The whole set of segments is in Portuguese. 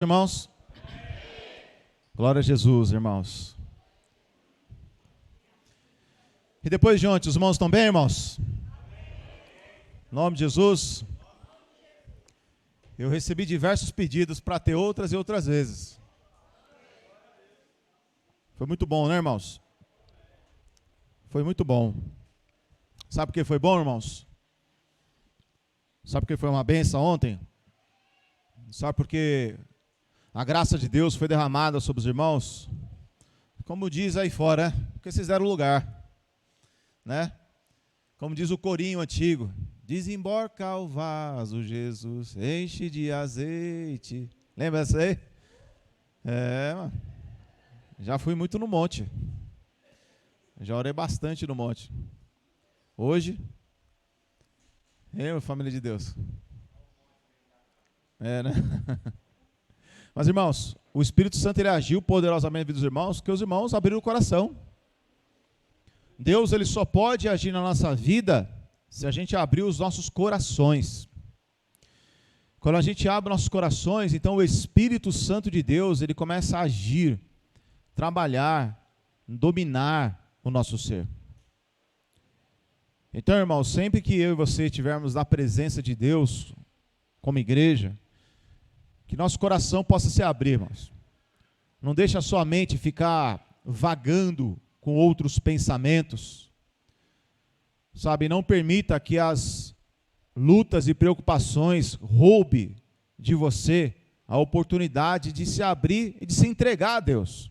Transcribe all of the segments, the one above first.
Irmãos, glória a Jesus, irmãos. E depois de ontem, os irmãos estão bem, irmãos? Em nome de Jesus. Eu recebi diversos pedidos para ter outras e outras vezes. Foi muito bom, né, irmãos? Foi muito bom. Sabe por que foi bom, irmãos? Sabe por que foi uma bênção ontem? Sabe por que a graça de Deus foi derramada sobre os irmãos? Como diz aí fora, né? Porque vocês deram lugar, né? Como diz o corinho antigo: desembarca o vaso, Jesus, enche de azeite. Lembra essa aí? Mano. Já fui muito no monte. Já orei bastante no monte. Hoje, família de Deus. Né? Mas, irmãos, o Espírito Santo ele agiu poderosamente na vida dos irmãos, porque os irmãos abriram o coração. Deus ele só pode agir na nossa vida se a gente abrir os nossos corações. Quando a gente abre nossos corações, então o Espírito Santo de Deus ele começa a agir, trabalhar, dominar o nosso ser. Então, irmãos, sempre que eu e você estivermos na presença de Deus, como igreja, que nosso coração possa se abrir, irmãos. Não deixe a sua mente ficar vagando com outros pensamentos. Sabe, não permita que as lutas e preocupações roubem de você a oportunidade de se abrir e de se entregar a Deus.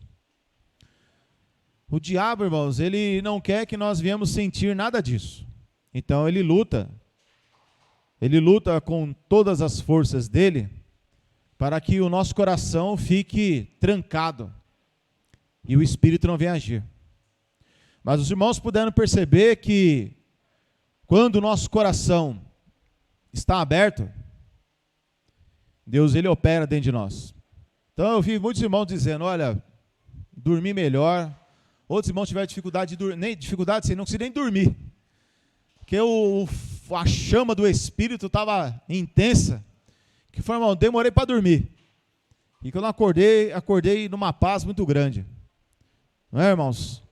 O diabo, irmãos, ele não quer que nós venhamos sentir nada disso. Então ele luta com todas as forças dele, para que o nosso coração fique trancado e o Espírito não venha agir. Mas os irmãos puderam perceber que quando o nosso coração está aberto, Deus ele opera dentro de nós. Então eu vi muitos irmãos dizendo: olha, dormir melhor. Outros irmãos tiveram dificuldade sem não conseguir nem dormir, porque a chama do Espírito estava intensa. Que foi, irmão, demorei para dormir. E quando eu acordei numa paz muito grande. Não é, irmãos?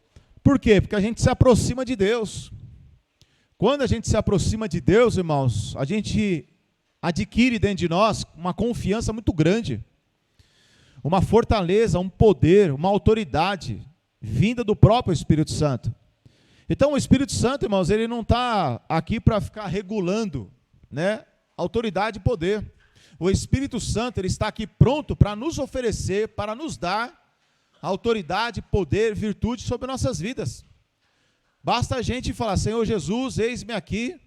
Por quê? Porque a gente se aproxima de Deus. Quando a gente se aproxima de Deus, irmãos, a gente adquire dentro de nós uma confiança muito grande. Uma fortaleza, um poder, uma autoridade vinda do próprio Espírito Santo. Então o Espírito Santo, irmãos, ele não está aqui para ficar regulando, né, autoridade e poder. O Espírito Santo ele está aqui pronto para nos oferecer, para nos dar autoridade, poder, virtude sobre nossas vidas. Basta a gente falar: Senhor Jesus, eis-me aqui,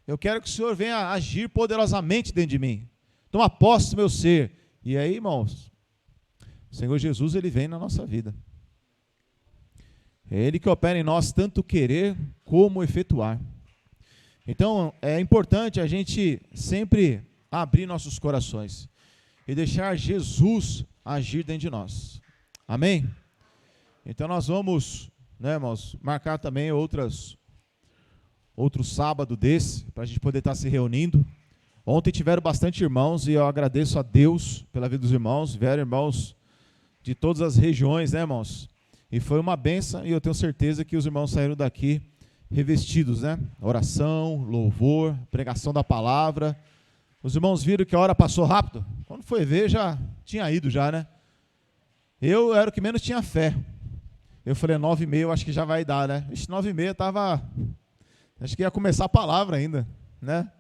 eu quero que o Senhor venha agir poderosamente dentro de mim. Toma posse do meu ser. E aí, irmãos, o Senhor Jesus ele vem na nossa vida. É Ele que opera em nós tanto querer como efetuar. Então, é importante a gente sempre abrir nossos corações e deixar Jesus agir dentro de nós. Amém? Então nós vamos, né, irmãos, marcar também outro sábado desse, para a gente poder estar se reunindo. Ontem tiveram bastante irmãos e eu agradeço a Deus pela vida dos irmãos. Vieram irmãos de todas as regiões, né, irmãos? E foi uma bênção e eu tenho certeza que os irmãos saíram daqui revestidos, né? Oração, louvor, pregação da palavra. Os irmãos viram que a hora passou rápido? Quando foi ver, já tinha ido já, né? Eu era o que menos tinha fé. Eu falei: 9h30, eu acho que já vai dar, né? 9h30 estava... Acho que ia começar a palavra ainda, né?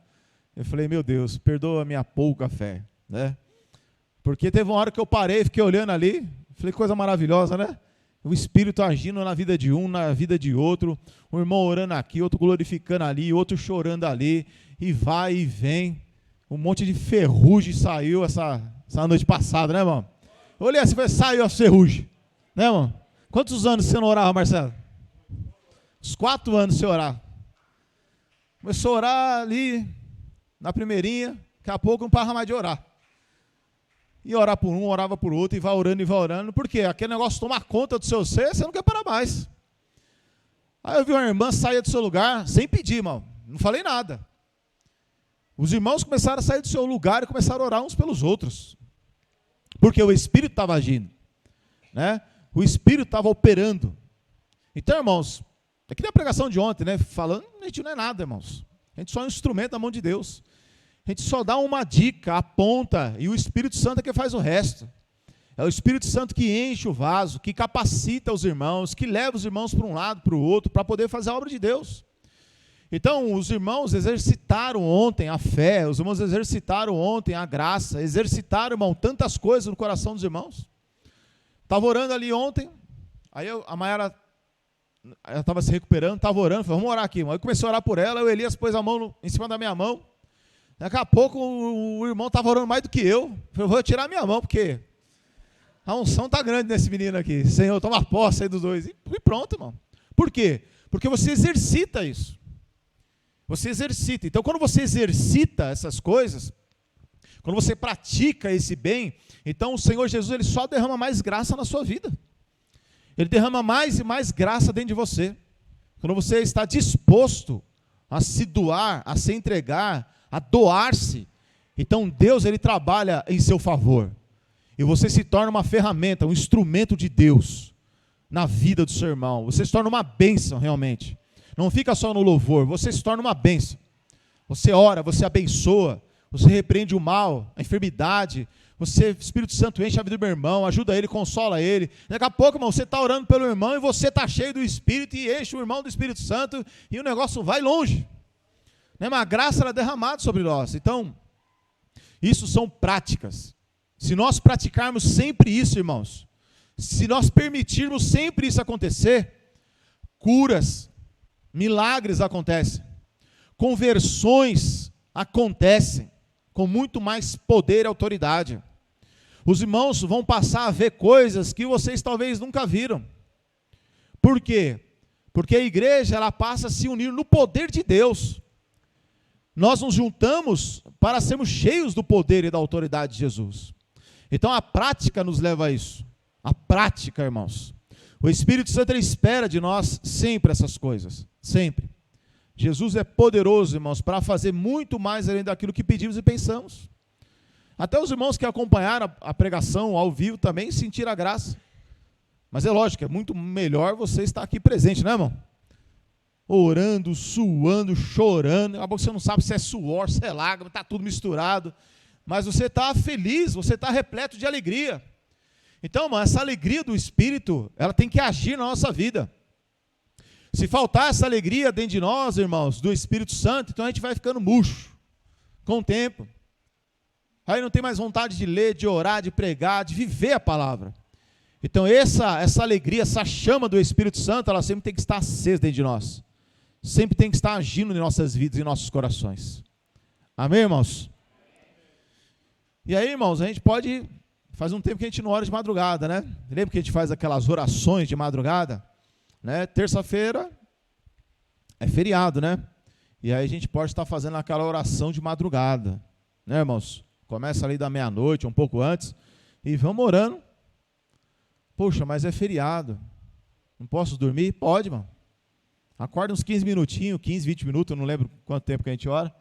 Eu falei: meu Deus, perdoa a minha pouca fé, né? Porque teve uma hora que eu parei, fiquei olhando ali, falei: coisa maravilhosa, né? O Espírito agindo na vida de um, na vida de outro, um irmão orando aqui, outro glorificando ali, outro chorando ali, e vai e vem. Um monte de ferrugem saiu essa noite passada, né, irmão? Eu olhei assim, saiu a ferrugem, né, irmão? Quantos anos você não orava, Marcelo? Uns 4 anos você orar. Começou a orar ali, na primeirinha, daqui a pouco não parava mais de orar. E orar por um, orava por outro, e vai orando, por quê? Aquele negócio toma conta do seu ser, você não quer parar mais. Aí eu vi uma irmã sair do seu lugar, sem pedir, irmão, não falei nada. Os irmãos começaram a sair do seu lugar e começaram a orar uns pelos outros. porque o Espírito estava agindo, né? O Espírito estava operando. Então, irmãos, aqui na pregação de ontem, né, falando, a gente não é nada, irmãos. A gente só é um instrumento na mão de Deus. A gente só dá uma dica, aponta, e o Espírito Santo é que faz o resto. É o Espírito Santo que enche o vaso, que capacita os irmãos, que leva os irmãos para um lado, para o outro, para poder fazer a obra de Deus. Então, os irmãos exercitaram ontem a fé, os irmãos exercitaram ontem a graça, exercitaram, irmão, tantas coisas no coração dos irmãos. Estava orando ali ontem, aí a Maiara, ela estava se recuperando, estava orando, falei, vamos orar aqui, irmão. Aí eu comecei a orar por ela, o Elias pôs a mão em cima da minha mão. Daqui a pouco o irmão estava orando mais do que eu. Eu falei, vou tirar minha mão, porque a unção está grande nesse menino aqui. Senhor, toma posse aí dos dois. E pronto, irmão. Por quê? Porque você exercita isso. Você exercita. Então, quando você exercita essas coisas, quando você pratica esse bem, então o Senhor Jesus ele só derrama mais graça na sua vida. Ele derrama mais e mais graça dentro de você. Quando você está disposto a se doar, a se entregar, a doar-se, então Deus ele trabalha em seu favor. E você se torna uma ferramenta, um instrumento de Deus na vida do seu irmão. Você se torna uma bênção realmente. Não fica só no louvor, você se torna uma bênção. Você ora, você abençoa, você repreende o mal, a enfermidade. Você, Espírito Santo, enche a vida do meu irmão, ajuda ele, consola ele. Daqui a pouco, irmão, você está orando pelo irmão e você está cheio do Espírito e enche o irmão do Espírito Santo e o negócio vai longe. Né? Uma graça ela é derramada sobre nós. Então, isso são práticas. Se nós praticarmos sempre isso, irmãos, se nós permitirmos sempre isso acontecer, curas, milagres acontecem, conversões acontecem, com muito mais poder e autoridade. Os irmãos vão passar a ver coisas que vocês talvez nunca viram. Por quê? Porque a igreja ela passa a se unir no poder de Deus. Nós nos juntamos para sermos cheios do poder e da autoridade de Jesus. Então a prática nos leva a isso. A prática, irmãos. O Espírito Santo ele espera de nós sempre essas coisas. Sempre. Jesus é poderoso, irmãos, para fazer muito mais além daquilo que pedimos e pensamos. Até os irmãos que acompanharam a pregação ao vivo também sentiram a graça. Mas é lógico, é muito melhor você estar aqui presente, né, irmão? Orando, suando, chorando. A boca você não sabe se é suor, se é lágrima, está tudo misturado. Mas você está feliz, você está repleto de alegria. Então, irmão, essa alegria do Espírito, ela tem que agir na nossa vida. Se faltar essa alegria dentro de nós, irmãos, do Espírito Santo, então a gente vai ficando murcho, com o tempo. Aí não tem mais vontade de ler, de orar, de pregar, de viver a palavra. Então essa alegria, essa chama do Espírito Santo, ela sempre tem que estar acesa dentro de nós. Sempre tem que estar agindo em nossas vidas e em nossos corações. Amém, irmãos? E aí, irmãos, a gente pode... Faz um tempo que a gente não ora de madrugada, né? Lembra que a gente faz aquelas orações de madrugada? Né? Terça-feira é feriado, né? E aí a gente pode estar fazendo aquela oração de madrugada, né, irmãos? Começa ali da meia-noite, um pouco antes, e vamos orando. Poxa, mas é feriado, não posso dormir? Pode, irmão. Acorda uns 15 minutinhos, 15, 20 minutos, eu não lembro quanto tempo que a gente ora.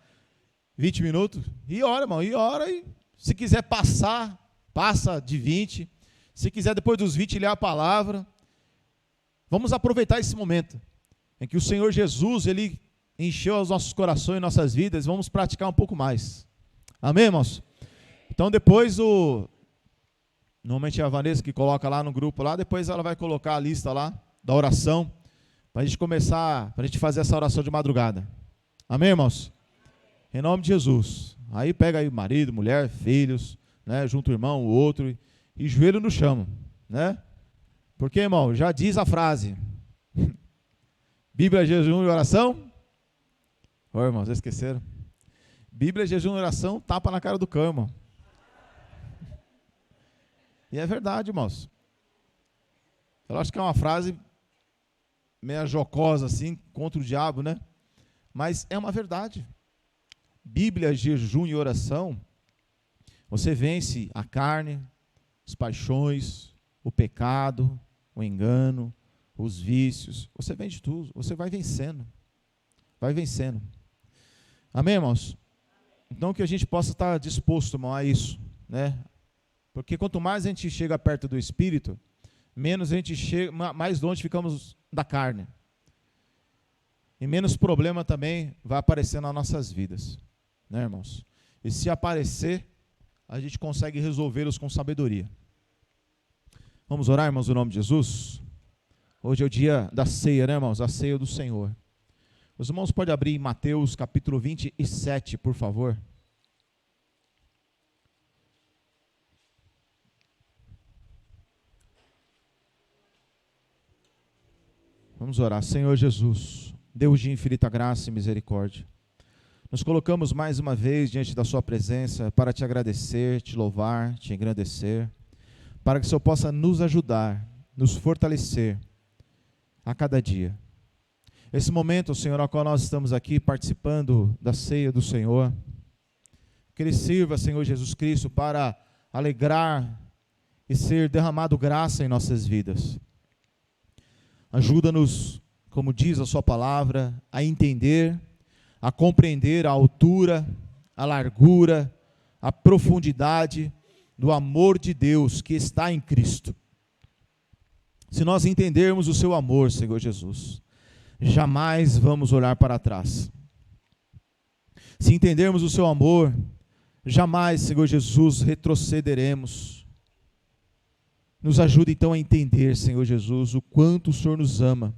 20 minutos, e ora, irmão, e ora, e se quiser passar, passa de 20. Se quiser depois dos 20 ler a palavra. Vamos aproveitar esse momento em que o Senhor Jesus, ele encheu os nossos corações e nossas vidas, vamos praticar um pouco mais. Amém, irmãos? Então depois normalmente é a Vanessa que coloca lá no grupo lá, depois ela vai colocar a lista lá da oração, para a gente começar, para a gente fazer essa oração de madrugada. Amém, irmãos? Em nome de Jesus. Aí pega aí marido, mulher, filhos, né, junto o irmão, o outro, e joelho no chão, né? Porque, irmão, já diz a frase, Bíblia, jejum e oração. Ô, irmão, vocês esqueceram? Bíblia, jejum e oração, tapa na cara do cão, irmão. E é verdade, irmãos. Eu acho que é uma frase meio jocosa, assim, contra o diabo, né? Mas é uma verdade. Bíblia, jejum e oração, você vence a carne, as paixões, o pecado, o engano, os vícios, você vence tudo, você vai vencendo. Vai vencendo. Amém, irmãos? Então que a gente possa estar disposto, irmão, a isso, né? Porque quanto mais a gente chega perto do Espírito, menos a gente chega, mais longe ficamos da carne. E menos problema também vai aparecer nas nossas vidas, né, irmãos? E se aparecer, a gente consegue resolvê-los com sabedoria. Vamos orar, irmãos, no nome de Jesus? Hoje é o dia da ceia, né, irmãos? A ceia do Senhor. Os irmãos podem abrir em Mateus capítulo 27, por favor. Vamos orar. Senhor Jesus, Deus de infinita graça e misericórdia, nos colocamos mais uma vez diante da sua presença para te agradecer, te louvar, te engrandecer, para que o Senhor possa nos ajudar, nos fortalecer a cada dia. Esse momento, Senhor, ao qual nós estamos aqui participando da ceia do Senhor, que Ele sirva, Senhor Jesus Cristo, para alegrar e ser derramado graça em nossas vidas. Ajuda-nos, como diz a sua palavra, a entender, a compreender a altura, a largura, a profundidade do amor de Deus que está em Cristo. Se nós entendermos o seu amor, Senhor Jesus, jamais vamos olhar para trás. Se entendermos o seu amor, jamais, Senhor Jesus, retrocederemos. Nos ajuda então a entender, Senhor Jesus, o quanto o Senhor nos ama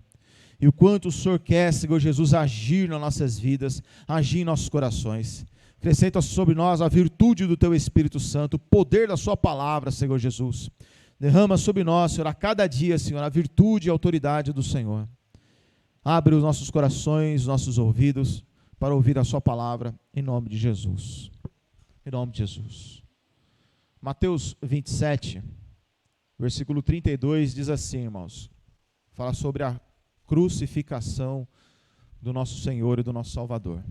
e o quanto o Senhor quer, Senhor Jesus, agir nas nossas vidas, agir em nossos corações. Acrescenta sobre nós a virtude do Teu Espírito Santo, o poder da Sua palavra, Senhor Jesus. Derrama sobre nós, Senhor, a cada dia, Senhor, a virtude e a autoridade do Senhor. Abre os nossos corações, os nossos ouvidos, para ouvir a Sua palavra, em nome de Jesus. Em nome de Jesus. Mateus 27, versículo 32, diz assim, irmãos. Fala sobre a crucificação do nosso Senhor e do nosso Salvador.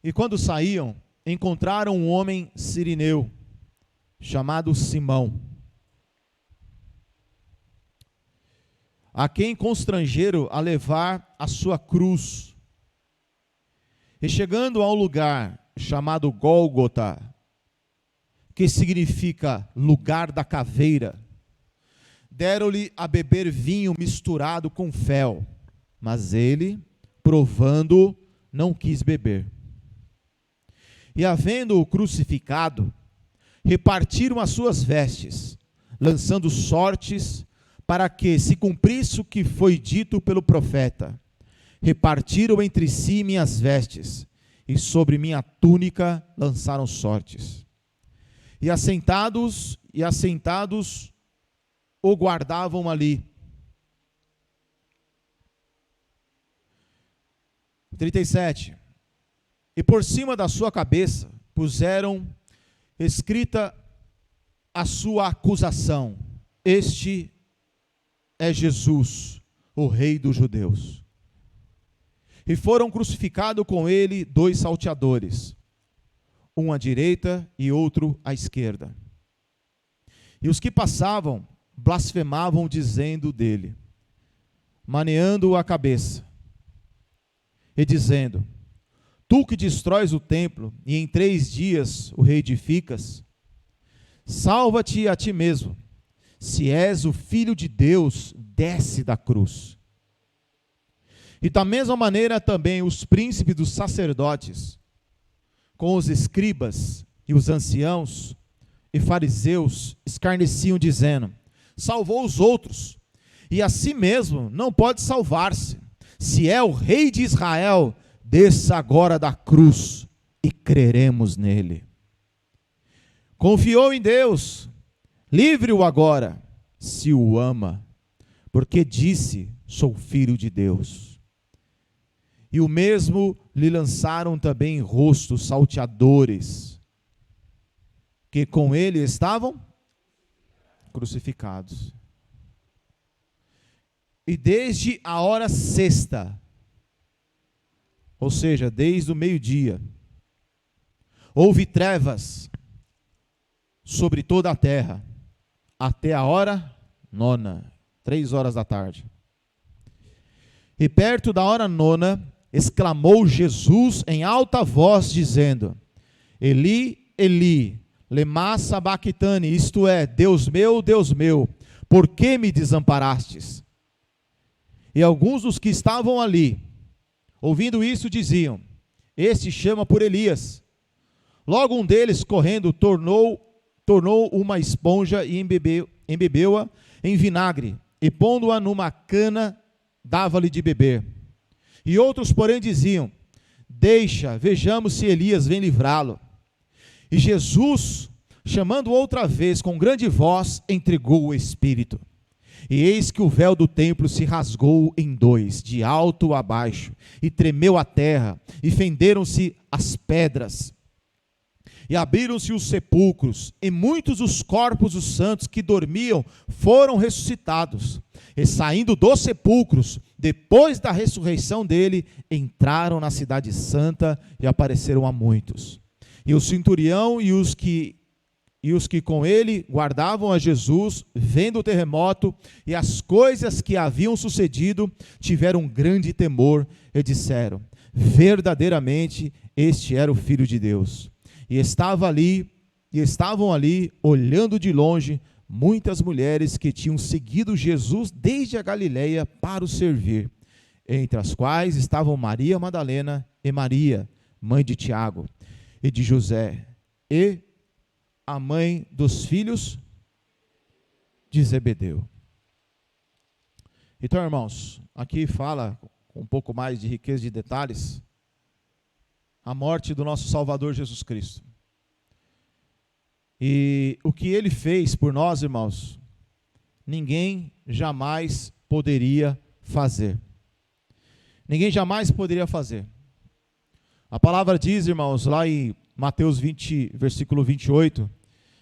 E quando saíam, encontraram um homem sirineu, chamado Simão, a quem constrangeram a levar a sua cruz. E chegando a um lugar chamado Gólgota, que significa lugar da caveira, deram-lhe a beber vinho misturado com fel, mas ele, provando, não quis beber. E havendo-o crucificado, repartiram as suas vestes, lançando sortes, para que se cumprisse o que foi dito pelo profeta. Repartiram entre si minhas vestes, e sobre minha túnica lançaram sortes. E assentados o guardavam ali. 37. E por cima da sua cabeça puseram escrita a sua acusação: Este é Jesus, o Rei dos Judeus. E foram crucificados com ele 2 salteadores, um à direita e outro à esquerda. E os que passavam blasfemavam, dizendo dele, maneando a cabeça, e dizendo: Tu que destróis o templo, e em 3 dias o reedificas, salva-te a ti mesmo. Se és o Filho de Deus, desce da cruz. E da mesma maneira também os príncipes dos sacerdotes, com os escribas e os anciãos e fariseus, escarneciam, dizendo: Salvou os outros, e a si mesmo não pode salvar-se. Se é o Rei de Israel, desça agora da cruz, e creremos nele. Confiou em Deus, livre-o agora, se o ama, porque disse: Sou filho de Deus. E o mesmo lhe lançaram também em rosto salteadores, que com ele estavam crucificados. E desde a hora sexta, ou seja, desde o meio-dia, houve trevas sobre toda a terra, até a hora 9, 3 horas da tarde. E perto da hora 9, exclamou Jesus em alta voz, dizendo: Eli, Eli, lema sabachthani, isto é, Deus meu, por que me desamparastes? E alguns dos que estavam ali, ouvindo isso, diziam: este chama por Elias. Logo um deles, correndo, tornou uma esponja e embebeu-a em vinagre, e pondo-a numa cana, dava-lhe de beber. E outros, porém, diziam: deixa, vejamos se Elias vem livrá-lo. E Jesus, chamando outra vez com grande voz, entregou o Espírito. E eis que o véu do templo se rasgou em dois, de alto a baixo, e tremeu a terra, e fenderam-se as pedras. E abriram-se os sepulcros, e muitos dos corpos dos santos que dormiam foram ressuscitados. E saindo dos sepulcros, depois da ressurreição dele, entraram na cidade santa e apareceram a muitos. E o centurião e os que com ele guardavam a Jesus, vendo o terremoto e as coisas que haviam sucedido, tiveram grande temor e disseram: verdadeiramente este era o Filho de Deus. E estavam ali, olhando de longe, muitas mulheres que tinham seguido Jesus desde a Galileia para o servir, entre as quais estavam Maria Madalena e Maria, mãe de Tiago, e de José, e a mãe dos filhos de Zebedeu. Então, irmãos, aqui fala com um pouco mais de riqueza de detalhes a morte do nosso Salvador Jesus Cristo. E o que ele fez por nós, irmãos, ninguém jamais poderia fazer. Ninguém jamais poderia fazer. A palavra diz, irmãos, lá em Mateus 20, versículo 28,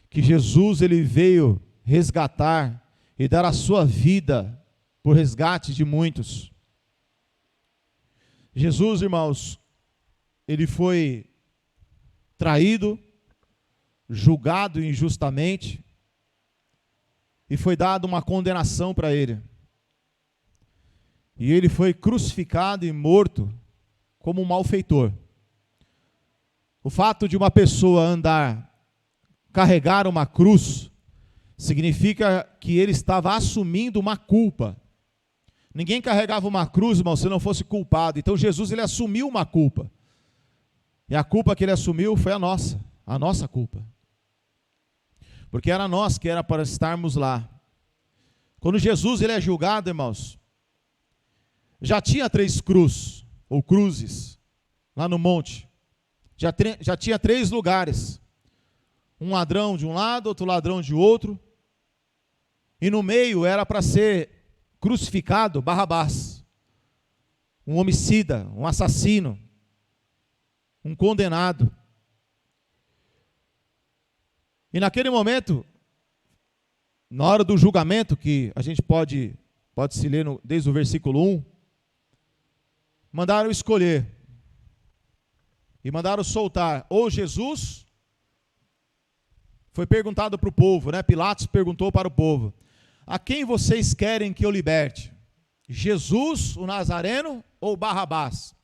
que Jesus ele veio resgatar e dar a sua vida por resgate de muitos. Jesus, irmãos, ele foi traído, julgado injustamente, e foi dada uma condenação para ele. E ele foi crucificado e morto como um malfeitor. O fato de uma pessoa carregar uma cruz, significa que ele estava assumindo uma culpa. Ninguém carregava uma cruz, irmão, se não fosse culpado. Então Jesus, ele assumiu uma culpa. E a culpa que ele assumiu foi a nossa culpa. Porque era nós que era para estarmos lá. Quando Jesus ele é julgado, irmãos, já tinha 3 cruzes, lá no monte. Já tinha 3 lugares. Um ladrão de um lado, outro ladrão de outro. E no meio era para ser crucificado Barrabás. Um homicida, um assassino, um condenado. E naquele momento, na hora do julgamento, que a gente pode se ler desde o versículo 1, mandaram escolher. E mandaram soltar ou Jesus. Foi perguntado para o povo, né? Pilatos perguntou para o povo: a quem vocês querem que eu liberte? Jesus, o Nazareno, ou Barrabás?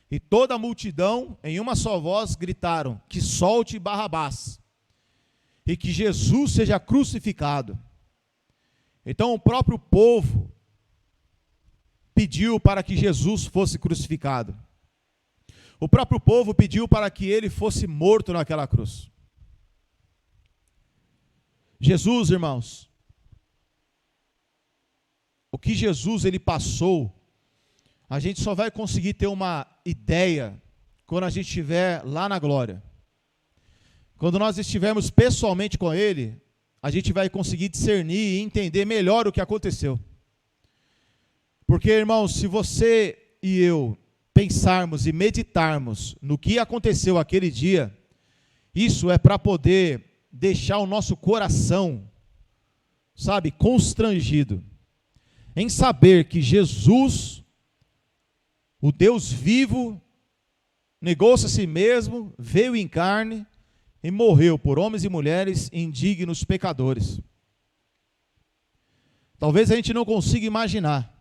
E toda a multidão, em uma só voz, gritaram: que solte Barrabás, e que Jesus seja crucificado. Então o próprio povo pediu para que Jesus fosse crucificado. O próprio povo pediu para que ele fosse morto naquela cruz. Jesus, irmãos, o que Jesus ele passou, a gente só vai conseguir ter uma ideia quando a gente estiver lá na glória. Quando nós estivermos pessoalmente com ele, a gente vai conseguir discernir e entender melhor o que aconteceu. Porque, irmãos, se você e eu pensarmos e meditarmos no que aconteceu aquele dia, isso é para poder deixar o nosso coração, sabe, constrangido, em saber que Jesus, o Deus vivo, negou-se a si mesmo, veio em carne e morreu por homens e mulheres indignos pecadores. Talvez a gente não consiga imaginar,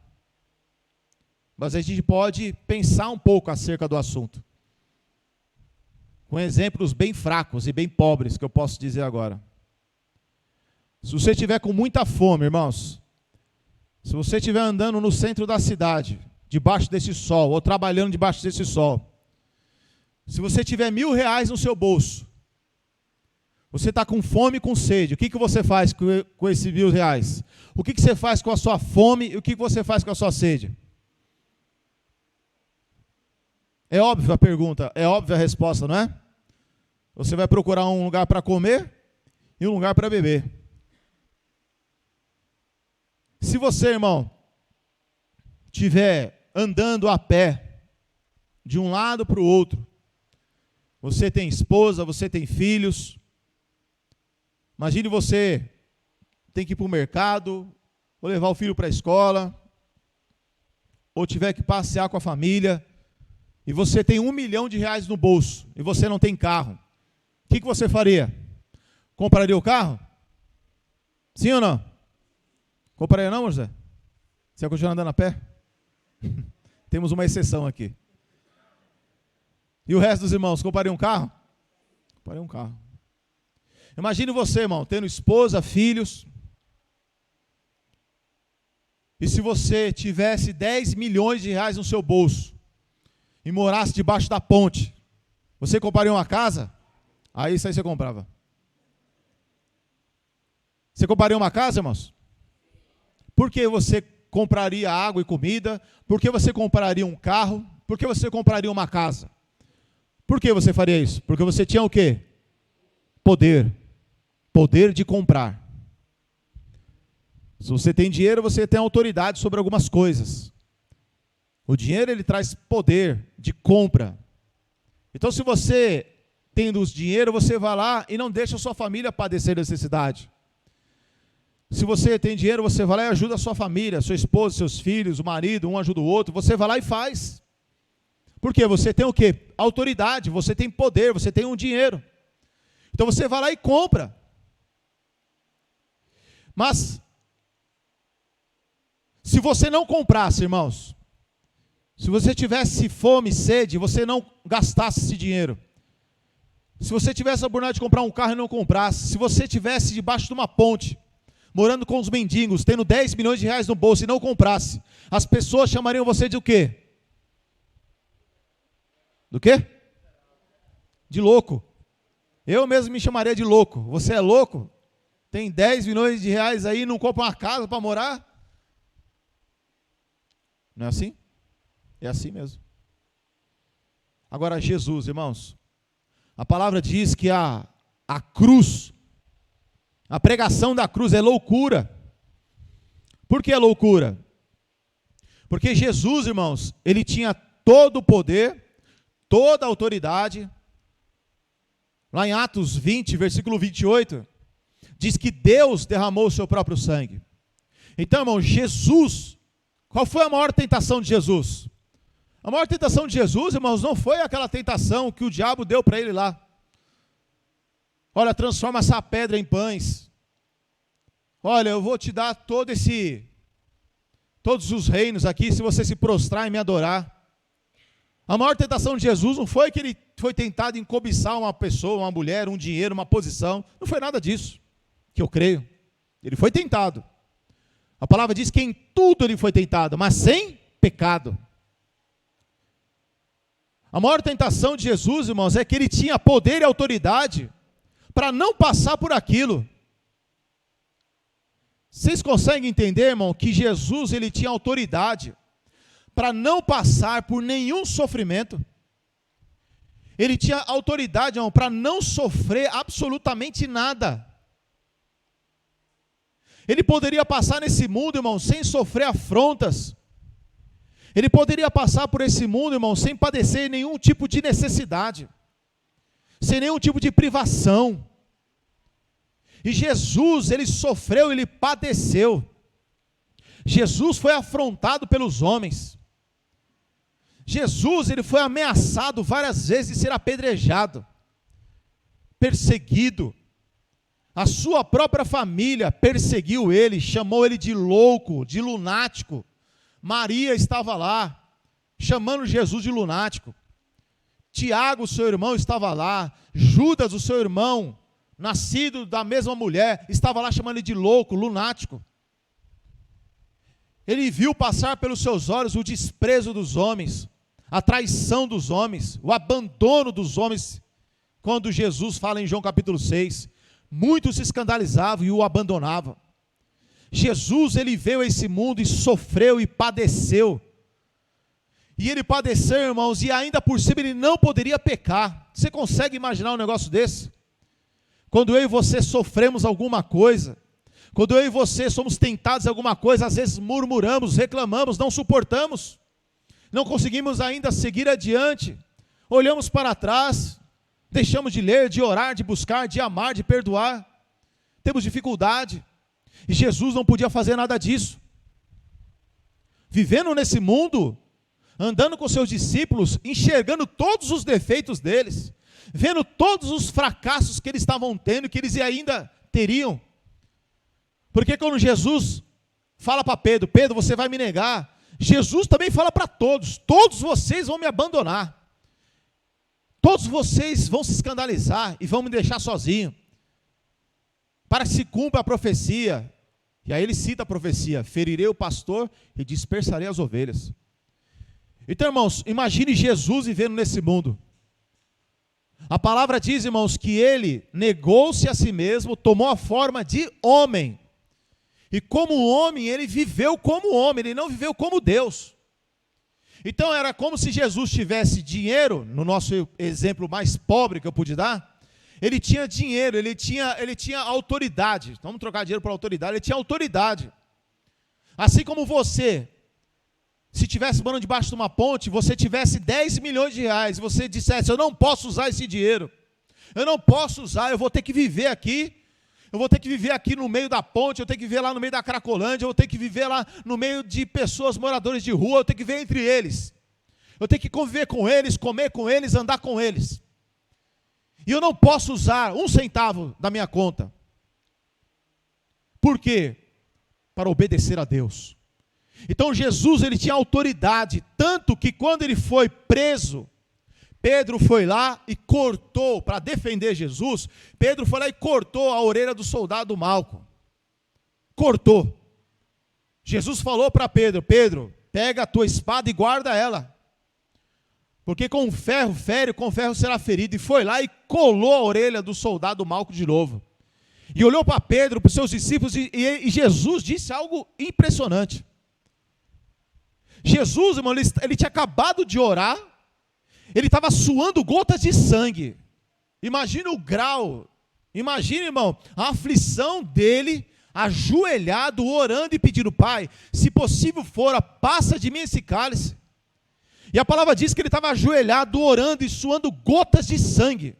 mas a gente pode pensar um pouco acerca do assunto. com exemplos bem fracos e bem pobres, que eu posso dizer agora. Se você estiver com muita fome, irmãos, se você estiver andando no centro da cidade, debaixo desse sol, ou trabalhando debaixo desse sol, se você tiver R$1.000 no seu bolso, você está com fome e com sede, o que você faz com esses R$1.000? O que você faz com a sua fome e o que você faz com a sua sede? É óbvia a pergunta, é óbvia a resposta, não é? Você vai procurar um lugar para comer e um lugar para beber. Se você, irmão, estiver andando a pé, de um lado para o outro, você tem esposa, você tem filhos, imagine você tem que ir para o mercado, ou levar o filho para a escola, ou tiver que passear com a família, e você tem R$1 milhão no bolso, e você não tem carro, o que você faria? Compraria o carro? Sim ou não? Compraria não, José? Você vai continuar andando a pé? Temos uma exceção aqui. E o resto dos irmãos, compraria um carro? Compraria um carro. Imagine você, irmão, tendo esposa, filhos, e se você tivesse R$10 milhões no seu bolso, e morasse debaixo da ponte, você compraria uma casa? Aí isso aí você comprava. Você compraria uma casa, irmãos? Por que você compraria água e comida? Por que você compraria um carro? Por que você compraria uma casa? Por que você faria isso? Porque você tinha o quê? Poder. Poder de comprar. Se você tem dinheiro, você tem autoridade sobre algumas coisas. O dinheiro, ele traz poder de compra. Então, se você tendo os dinheiro, você vai lá e não deixa a sua família padecer necessidade. Se você tem dinheiro, você vai lá e ajuda a sua família, sua esposa, seus filhos, o marido, um ajuda o outro, você vai lá e faz. Por quê? Você tem o quê? Autoridade, você tem poder, você tem um dinheiro. Então você vai lá e compra. Mas, se você não comprasse, irmãos, se você tivesse fome e sede, você não gastasse esse dinheiro. Se você tivesse a oportunidade de comprar um carro e não comprasse, se você tivesse debaixo de uma ponte, morando com os mendigos, tendo R$10 milhões no bolso e não comprasse, as pessoas chamariam você de o quê? Do quê? De louco. Eu mesmo me chamaria de louco. Você é louco? Tem R$10 milhões aí e não compra uma casa para morar? Não é assim? É assim mesmo. Agora, Jesus, irmãos, a palavra diz que a cruz, a pregação da cruz é loucura. Por que é loucura? Porque Jesus, irmãos, ele tinha todo o poder, toda a autoridade. Lá em Atos 20, versículo 28, diz que Deus derramou o seu próprio sangue. Então, irmão, Jesus, qual foi a maior tentação de Jesus? A maior tentação de Jesus, irmãos, não foi aquela tentação que o diabo deu para ele lá. Olha, transforma essa pedra em pães. Olha, eu vou te dar todos os reinos aqui, se você se prostrar e me adorar. A maior tentação de Jesus não foi que ele foi tentado em cobiçar uma pessoa, uma mulher, um dinheiro, uma posição. Não foi nada disso, que eu creio. Ele foi tentado. A palavra diz que em tudo ele foi tentado, mas sem pecado. A maior tentação de Jesus, irmãos, é que ele tinha poder e autoridade para não passar por aquilo. Vocês conseguem entender, irmão, que Jesus ele tinha autoridade para não passar por nenhum sofrimento? Ele tinha autoridade, irmão, para não sofrer absolutamente nada. Ele poderia passar nesse mundo, irmão, sem sofrer afrontas. Ele poderia passar por esse mundo, irmão, sem padecer nenhum tipo de necessidade, sem nenhum tipo de privação. E Jesus, ele sofreu, ele padeceu. Jesus foi afrontado pelos homens. Jesus, ele foi ameaçado várias vezes de ser apedrejado, perseguido. A sua própria família perseguiu ele, chamou ele de louco, de lunático. Maria estava lá, chamando Jesus de lunático. Tiago, seu irmão, estava lá. Judas, o seu irmão, nascido da mesma mulher, estava lá chamando ele de louco, lunático. Ele viu passar pelos seus olhos o desprezo dos homens, a traição dos homens, o abandono dos homens. Quando Jesus fala em João capítulo 6, muitos se escandalizavam e o abandonavam. Jesus, ele veio a esse mundo e sofreu e padeceu. E ele padeceu, irmãos, e ainda por cima ele não poderia pecar. Você consegue imaginar um negócio desse? Quando eu e você sofremos alguma coisa, quando eu e você somos tentados em alguma coisa, às vezes murmuramos, reclamamos, não suportamos, não conseguimos ainda seguir adiante, olhamos para trás, deixamos de ler, de orar, de buscar, de amar, de perdoar, temos dificuldade, e Jesus não podia fazer nada disso. Vivendo nesse mundo, andando com seus discípulos, enxergando todos os defeitos deles, vendo todos os fracassos que eles estavam tendo, que eles ainda teriam. Porque quando Jesus fala para Pedro, Pedro, você vai me negar, Jesus também fala para todos, todos vocês vão me abandonar, todos vocês vão se escandalizar e vão me deixar sozinho, para que se cumpra a profecia. E aí ele cita a profecia, ferirei o pastor e dispersarei as ovelhas. Então, irmãos, imagine Jesus vivendo nesse mundo. A palavra diz, irmãos, que ele negou-se a si mesmo, tomou a forma de homem. E como homem, ele viveu como homem, ele não viveu como Deus. Então era como se Jesus tivesse dinheiro, no nosso exemplo mais pobre que eu pude dar, ele tinha dinheiro, ele tinha autoridade. Vamos trocar dinheiro por autoridade, ele tinha autoridade. Assim como você, se tivesse morando debaixo de uma ponte, você tivesse 10 milhões de reais, você dissesse, eu não posso usar esse dinheiro, eu não posso usar, eu vou ter que viver aqui, eu vou ter que viver aqui no meio da ponte, eu tenho que viver lá no meio da Cracolândia, eu vou ter que viver lá no meio de pessoas, moradores de rua, eu tenho que viver entre eles, eu tenho que conviver com eles, comer com eles, andar com eles, e eu não posso usar um centavo da minha conta. Por quê? Para obedecer a Deus. Então Jesus, ele tinha autoridade, tanto que quando ele foi preso, Pedro foi lá e cortou, para defender Jesus, Pedro foi lá e cortou a orelha do soldado Malco. Cortou. Jesus falou para Pedro, Pedro, pega a tua espada e guarda ela. Porque com ferro fere, com ferro será ferido. E foi lá e colou a orelha do soldado Malco de novo. E olhou para Pedro, para os seus discípulos, e Jesus disse algo impressionante. Jesus, irmão, ele tinha acabado de orar, ele estava suando gotas de sangue. Imagina o grau, imagina, irmão, a aflição dele, ajoelhado, orando e pedindo, Pai, se possível for, passa de mim esse cálice. E a palavra diz que ele estava ajoelhado, orando e suando gotas de sangue.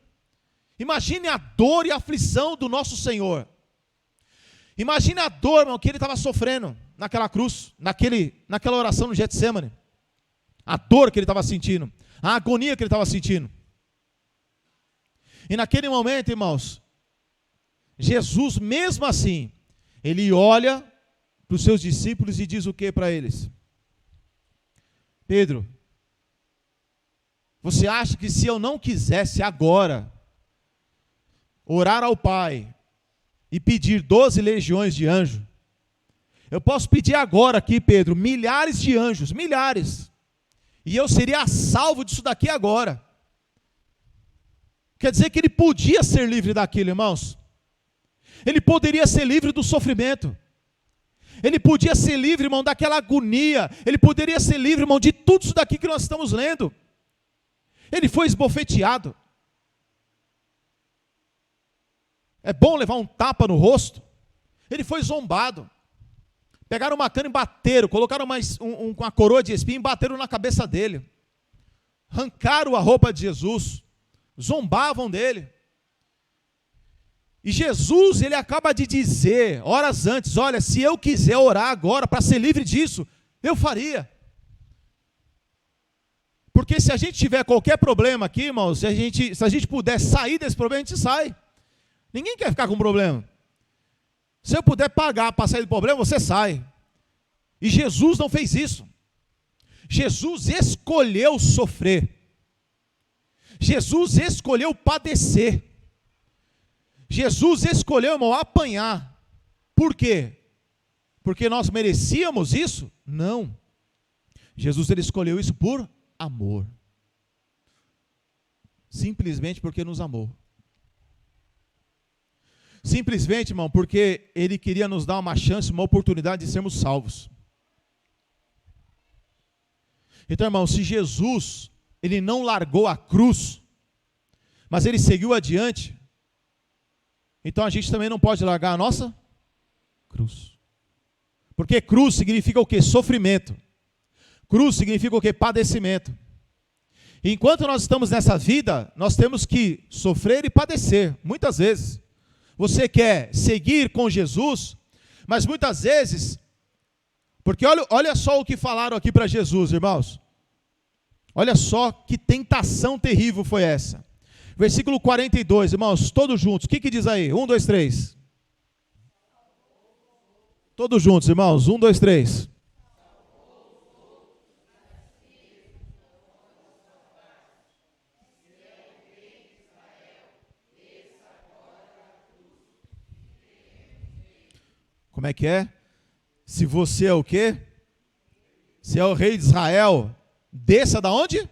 Imagine a dor e a aflição do nosso Senhor. Imagine a dor, irmão, que ele estava sofrendo naquela cruz, naquela oração no Getsemane. A dor que ele estava sentindo, a agonia que ele estava sentindo. E naquele momento, irmãos, Jesus, mesmo assim, ele olha para os seus discípulos e diz o que para eles? Pedro, você acha que se eu não quisesse agora orar ao Pai e pedir 12 legiões de anjos, eu posso pedir agora aqui, Pedro, milhares de anjos, milhares, e eu seria salvo disso daqui agora? Quer dizer que ele podia ser livre daquilo, irmãos. Ele poderia ser livre do sofrimento. Ele podia ser livre, irmão, daquela agonia. Ele poderia ser livre, irmão, de tudo isso daqui que nós estamos lendo. Ele foi esbofeteado. É bom levar um tapa no rosto. Ele foi zombado. Pegaram uma cana e bateram, colocaram uma coroa de espinho e bateram na cabeça dele. Arrancaram a roupa de Jesus. Zombavam dele. E Jesus, ele acaba de dizer, horas antes, olha, se eu quiser orar agora para ser livre disso, eu faria. Porque se a gente tiver qualquer problema aqui, irmãos, se a gente puder sair desse problema, a gente sai. Ninguém quer ficar com problema. Se eu puder pagar para sair do problema, você sai. E Jesus não fez isso. Jesus escolheu sofrer. Jesus escolheu padecer. Jesus escolheu, irmão, apanhar. Por quê? Porque nós merecíamos isso? Não. Jesus, ele escolheu isso por amor. Simplesmente porque nos amou. Simplesmente, irmão, porque ele queria nos dar uma chance, uma oportunidade de sermos salvos. Então, irmão, se Jesus, ele não largou a cruz, mas ele seguiu adiante, então a gente também não pode largar a nossa cruz. Porque cruz significa o quê? Sofrimento. Cruz significa o quê? Padecimento. E enquanto nós estamos nessa vida, nós temos que sofrer e padecer, muitas vezes. Você quer seguir com Jesus, mas muitas vezes, porque olha só o que falaram aqui para Jesus, irmãos. Olha só que tentação terrível foi essa. Versículo 42, irmãos, todos juntos. O que diz aí? 1, 2, 3. Todos juntos, irmãos. 1, 2, 3. Como é que é? Se você é o quê? Se é o rei de Israel, desça da onde?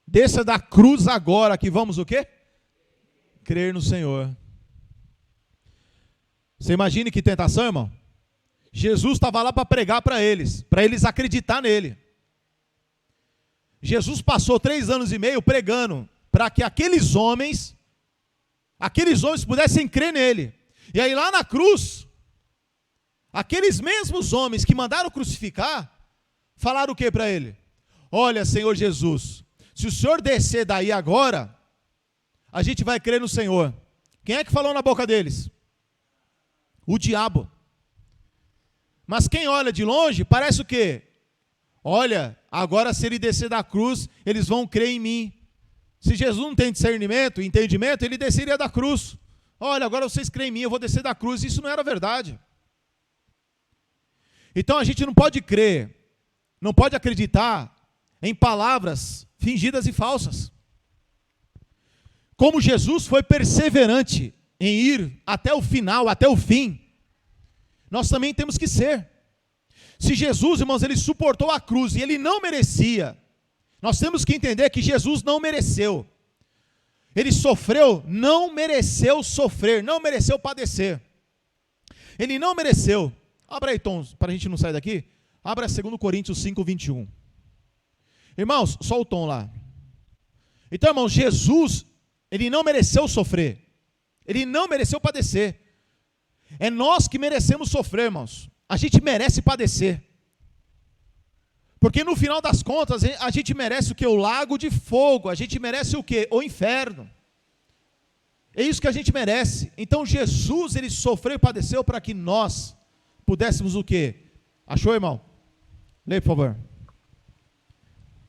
Desça da cruz agora, que vamos o quê? Crer no Senhor. Você imagine que tentação, irmão? Jesus estava lá para pregar para eles acreditar nele. Jesus passou 3 anos e meio pregando para que aqueles homens pudessem crer nele. E aí lá na cruz, aqueles mesmos homens que mandaram crucificar, falaram o que para ele? Olha, Senhor Jesus, se o Senhor descer daí agora, a gente vai crer no Senhor. Quem é que falou na boca deles? O diabo. Mas quem olha de longe, parece o quê? Olha, agora se ele descer da cruz, eles vão crer em mim. Se Jesus não tem discernimento, entendimento, ele desceria da cruz. Olha, agora vocês creem em mim, eu vou descer da cruz. Isso não era verdade. Então a gente não pode crer, não pode acreditar em palavras fingidas e falsas. Como Jesus foi perseverante em ir até o final, até o fim, nós também temos que ser. Se Jesus, irmãos, ele suportou a cruz e ele não merecia, nós temos que entender que Jesus não mereceu. Ele sofreu, não mereceu sofrer, não mereceu padecer. Ele não mereceu. Abra aí, Tom, para a gente não sair daqui. Abra 2 Coríntios 5, 21. Irmãos, só o Tom lá. Então, irmãos, Jesus, ele não mereceu sofrer. Ele não mereceu padecer. É nós que merecemos sofrer, irmãos. A gente merece padecer. Porque no final das contas, a gente merece o quê? O lago de fogo. A gente merece o quê? O inferno. É isso que a gente merece. Então Jesus, ele sofreu e padeceu para que nós pudéssemos o quê? Achou, irmão? Leia, por favor.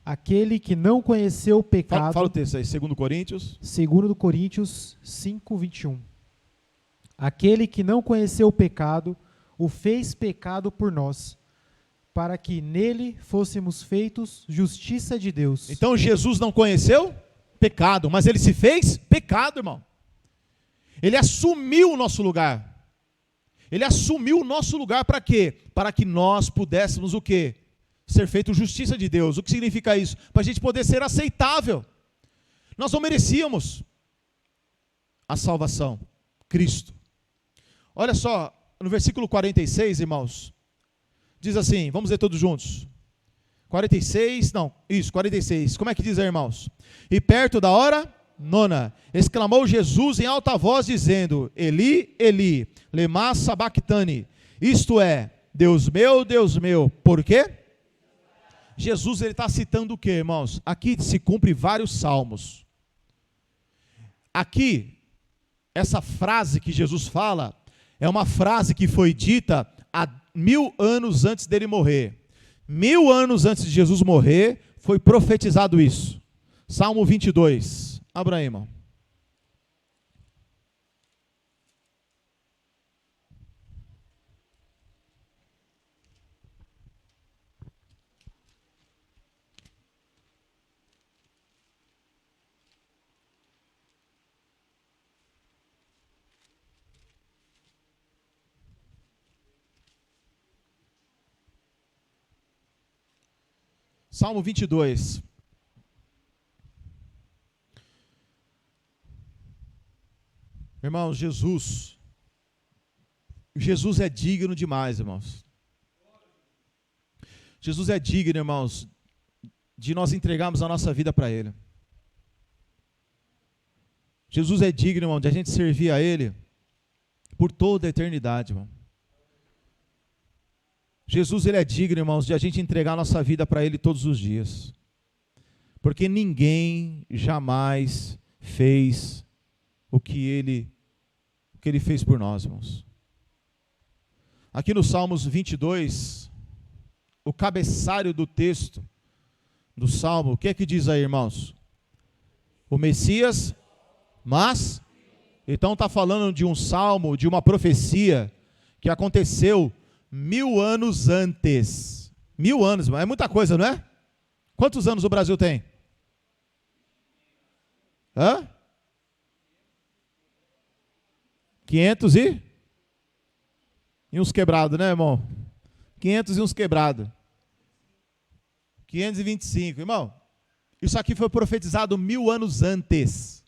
Aquele que não conheceu o pecado... Fala o texto aí, 2 Coríntios. 2 Coríntios 5, 21. Aquele que não conheceu o pecado, o fez pecado por nós, para que nele fôssemos feitos justiça de Deus. Então Jesus não conheceu pecado, mas ele se fez pecado, irmão. Ele assumiu o nosso lugar. Ele assumiu o nosso lugar para quê? Para que nós pudéssemos o quê? Ser feito justiça de Deus. O que significa isso? Para a gente poder ser aceitável. Nós não merecíamos a salvação. Cristo. Olha só, no versículo 46, irmãos, diz assim, vamos ler todos juntos. 46, não, isso, 46. Como é que diz aí, irmãos? E perto da hora 9, exclamou Jesus em alta voz, dizendo, Eli, Eli, lema sabachthani, isto é, Deus meu, por quê? Jesus, ele está citando o quê, irmãos? Aqui se cumpre vários salmos. Aqui, essa frase que Jesus fala, é uma frase que foi dita há 1000 anos antes dele morrer. 1000 anos antes de Jesus morrer, foi profetizado isso. Salmo 22. Abra aí, irmão. Salmo 22. Irmãos, Jesus é digno demais, irmãos. Jesus é digno, irmãos, de nós entregarmos a nossa vida para Ele. Jesus é digno, irmão, de a gente servir a Ele por toda a eternidade, irmão. Jesus, Ele é digno, irmãos, de a gente entregar a nossa vida para Ele todos os dias. Porque ninguém jamais fez o que Ele fez por nós, irmãos. Aqui no Salmos 22, o cabeçalho do texto do Salmo, o que é que diz aí, irmãos? O Messias, mas, então está falando de um salmo, de uma profecia que aconteceu 1000 anos antes. 1000 anos, é muita coisa, não é? Quantos anos o Brasil tem? Hã? 500 e uns quebrados, né, irmão? 500 e uns quebrados. 525, irmão. Isso aqui foi profetizado 1000 anos antes.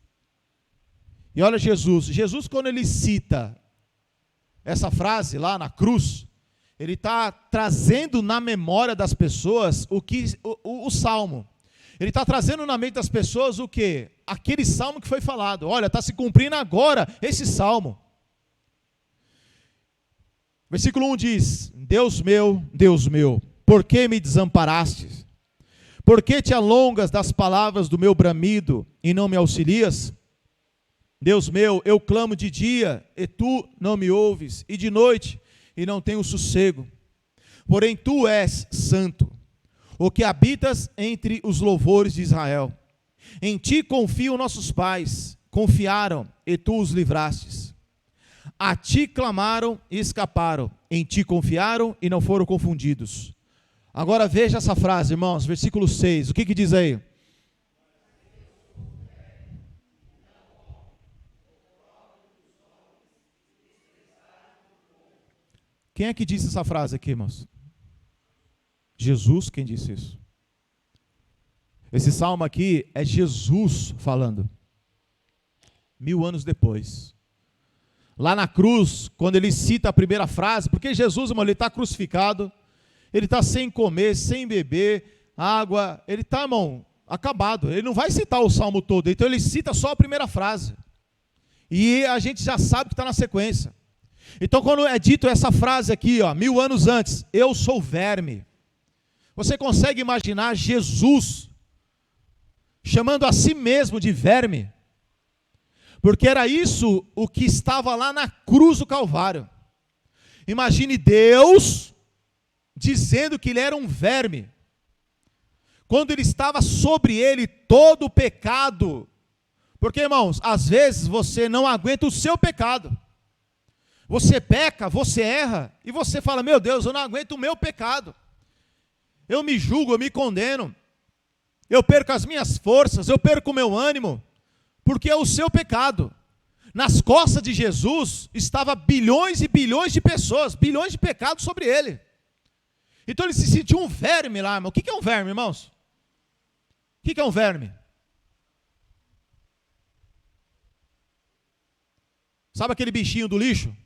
E olha Jesus quando ele cita essa frase lá na cruz, ele está trazendo na memória das pessoas o salmo. Ele está trazendo na mente das pessoas o quê? Aquele salmo que foi falado. Olha, está se cumprindo agora esse salmo. Versículo 1 diz: Deus meu, por que me desamparastes? Por que te alongas das palavras do meu bramido e não me auxilias? Deus meu, eu clamo de dia e tu não me ouves, e de noite e não tenho sossego. Porém tu és santo, o que habitas entre os louvores de Israel. Em ti confiam nossos pais, confiaram e tu os livrastes. A ti clamaram e escaparam, em ti confiaram e não foram confundidos. Agora veja essa frase, irmãos, versículo 6, o que diz aí? Quem é que disse essa frase aqui, irmãos? Jesus, quem disse isso? Esse salmo aqui é Jesus falando. 1000 anos depois. Lá na cruz, quando ele cita a primeira frase, porque Jesus, irmão, ele está crucificado, ele está sem comer, sem beber, água, ele está, irmão, acabado. Ele não vai citar o salmo todo, então ele cita só a primeira frase. E a gente já sabe que está na sequência. Então quando é dito essa frase aqui, 1000 anos antes, eu sou verme. Você consegue imaginar Jesus chamando a si mesmo de verme? Porque era isso o que estava lá na cruz do Calvário. Imagine Deus dizendo que ele era um verme, quando ele estava sobre ele todo o pecado. Porque, irmãos, às vezes você não aguenta o seu pecado. Você peca, você erra, e você fala, meu Deus, eu não aguento o meu pecado. Eu me julgo, eu me condeno. Eu perco as minhas forças, eu perco o meu ânimo, porque é o seu pecado. Nas costas de Jesus estava bilhões e bilhões de pessoas, bilhões de pecados sobre ele. Então ele se sentiu um verme lá, irmão. O que é um verme, irmãos? O que é um verme? Sabe aquele bichinho do lixo?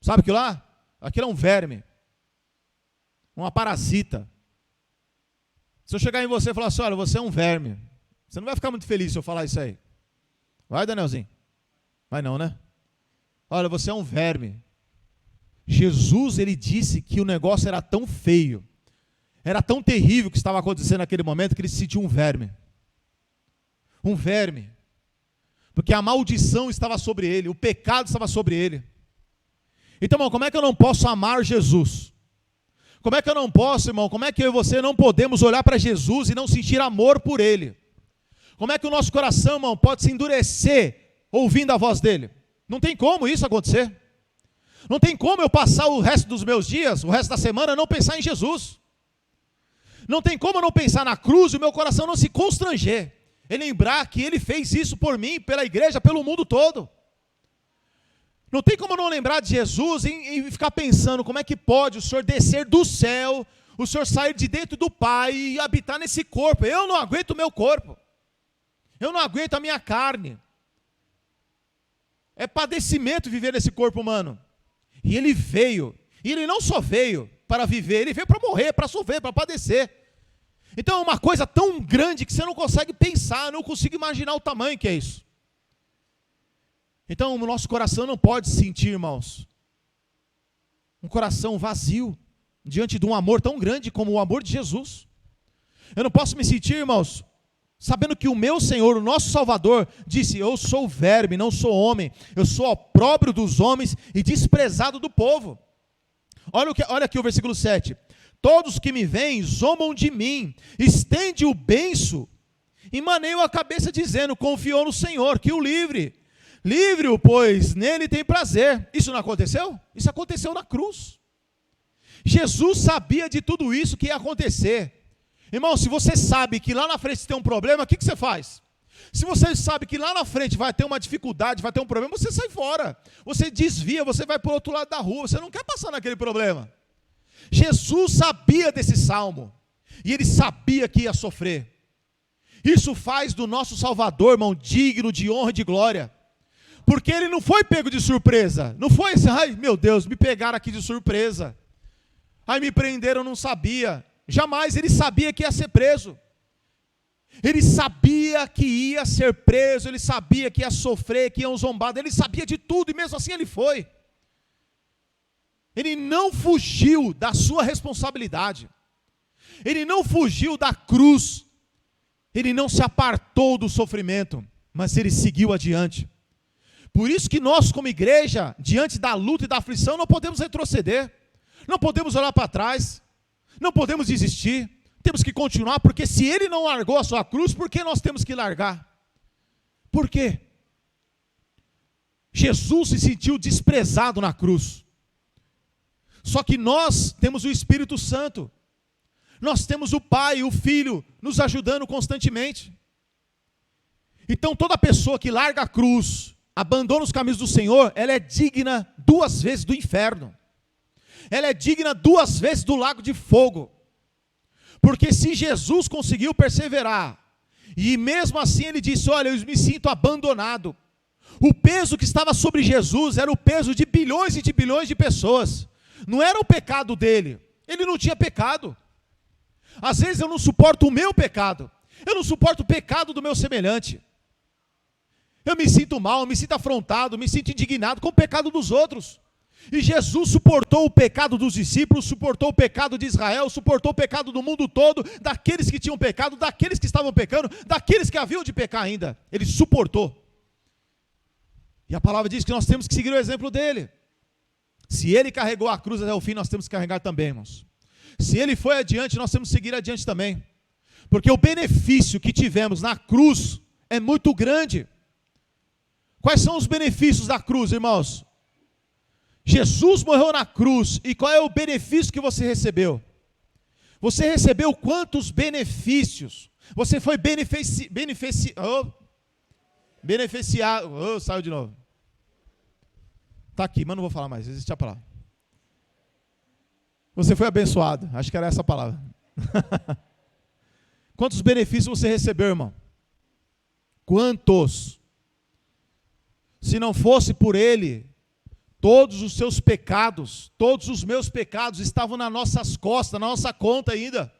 Sabe aquilo lá? Aquilo é um verme. Uma parasita. Se eu chegar em você e falar assim, olha, você é um verme, você não vai ficar muito feliz se eu falar isso aí. Vai, Danielzinho? Vai não, né? Olha, você é um verme. Jesus, ele disse que o negócio era tão feio, era tão terrível o que estava acontecendo naquele momento, que ele se sentiu um verme. Um verme. Porque a maldição estava sobre ele, o pecado estava sobre ele. Então, irmão, como é que eu não posso amar Jesus? Como é que eu não posso, irmão, como é que eu e você não podemos olhar para Jesus e não sentir amor por ele? Como é que o nosso coração, irmão, pode se endurecer ouvindo a voz dele? Não tem como isso acontecer. Não tem como eu passar o resto dos meus dias, o resto da semana, não pensar em Jesus. Não tem como eu não pensar na cruz e o meu coração não se constranger e lembrar que ele fez isso por mim, pela igreja, pelo mundo todo. Não tem como não lembrar de Jesus e ficar pensando como é que pode o Senhor descer do céu, o Senhor sair de dentro do Pai e habitar nesse corpo. Eu não aguento o meu corpo. Eu não aguento a minha carne. É padecimento viver nesse corpo humano. E ele veio. E ele não só veio para viver, ele veio para morrer, para sofrer, para padecer. Então é uma coisa tão grande que você não consegue pensar, não consigo imaginar o tamanho que é isso. Então o nosso coração não pode sentir, irmãos, um coração vazio diante de um amor tão grande como o amor de Jesus. Eu não posso me sentir, irmãos, sabendo que o meu Senhor, o nosso Salvador, disse: eu sou verme, não sou homem, eu sou opróbrio dos homens e desprezado do povo. Olha aqui o versículo 7. Todos que me veem zombam de mim, estende o beiço e maneiam a cabeça dizendo: confiou no Senhor, que o livre. Livre-o, pois nele tem prazer. Isso não aconteceu? Isso aconteceu na cruz. Jesus sabia de tudo isso que ia acontecer. Irmão, se você sabe que lá na frente tem um problema, o que você faz? Se você sabe que lá na frente vai ter uma dificuldade, vai ter um problema, você sai fora. Você desvia, você vai para o outro lado da rua. Você não quer passar naquele problema. Jesus sabia desse salmo. E ele sabia que ia sofrer. Isso faz do nosso Salvador, irmão, digno de honra e de glória. Porque ele não foi pego de surpresa. Não foi assim: ai meu Deus, me pegaram aqui de surpresa. Ai, me prenderam, eu não sabia. Jamais, ele sabia que ia ser preso. Ele sabia que ia ser preso, ele sabia que ia sofrer, que iam zombar, ele sabia de tudo e mesmo assim ele foi. Ele não fugiu da sua responsabilidade. Ele não fugiu da cruz. Ele não se apartou do sofrimento, mas ele seguiu adiante. Por isso que nós, como igreja, diante da luta e da aflição, não podemos retroceder. Não podemos olhar para trás. Não podemos desistir. Temos que continuar, porque se ele não largou a sua cruz, por que nós temos que largar? Por quê? Jesus se sentiu desprezado na cruz. Só que nós temos o Espírito Santo. Nós temos o Pai e o Filho nos ajudando constantemente. Então toda pessoa que larga a cruz, abandona os caminhos do Senhor, ela é digna 2 vezes do inferno. Ela é digna 2 vezes do lago de fogo. Porque se Jesus conseguiu perseverar, e mesmo assim ele disse: olha, eu me sinto abandonado. O peso que estava sobre Jesus era o peso de bilhões e de bilhões de pessoas. Não era o pecado dele, ele não tinha pecado. Às vezes eu não suporto o meu pecado, eu não suporto o pecado do meu semelhante. Eu me sinto mal, me sinto afrontado, me sinto indignado com o pecado dos outros. E Jesus suportou o pecado dos discípulos, suportou o pecado de Israel, suportou o pecado do mundo todo, daqueles que tinham pecado, daqueles que estavam pecando, daqueles que haviam de pecar ainda. Ele suportou. E a palavra diz que nós temos que seguir o exemplo dele. Se ele carregou a cruz até o fim, nós temos que carregar também, irmãos. Se ele foi adiante, nós temos que seguir adiante também. Porque o benefício que tivemos na cruz é muito grande. Quais são os benefícios da cruz, irmãos? Jesus morreu na cruz, e qual é o benefício que você recebeu? Você recebeu quantos benefícios? Você foi beneficiado. Saiu de novo. Está aqui, mas não vou falar mais, existe a palavra. Você foi abençoado, acho que era essa a palavra. Quantos benefícios você recebeu, irmão? Quantos? Se não fosse por ele, todos os seus pecados, todos os meus pecados estavam nas nossas costas, na nossa conta ainda.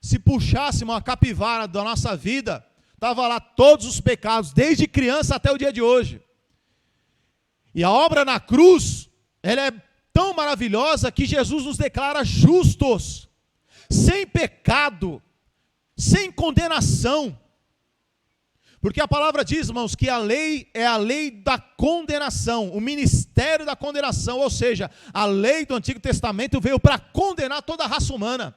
Se puxássemos a capivara da nossa vida, estava lá todos os pecados, desde criança até o dia de hoje. E a obra na cruz, ela é tão maravilhosa que Jesus nos declara justos, sem pecado, sem condenação. Porque a palavra diz, irmãos, que a lei é a lei da condenação, o ministério da condenação, ou seja, a lei do Antigo Testamento veio para condenar toda a raça humana.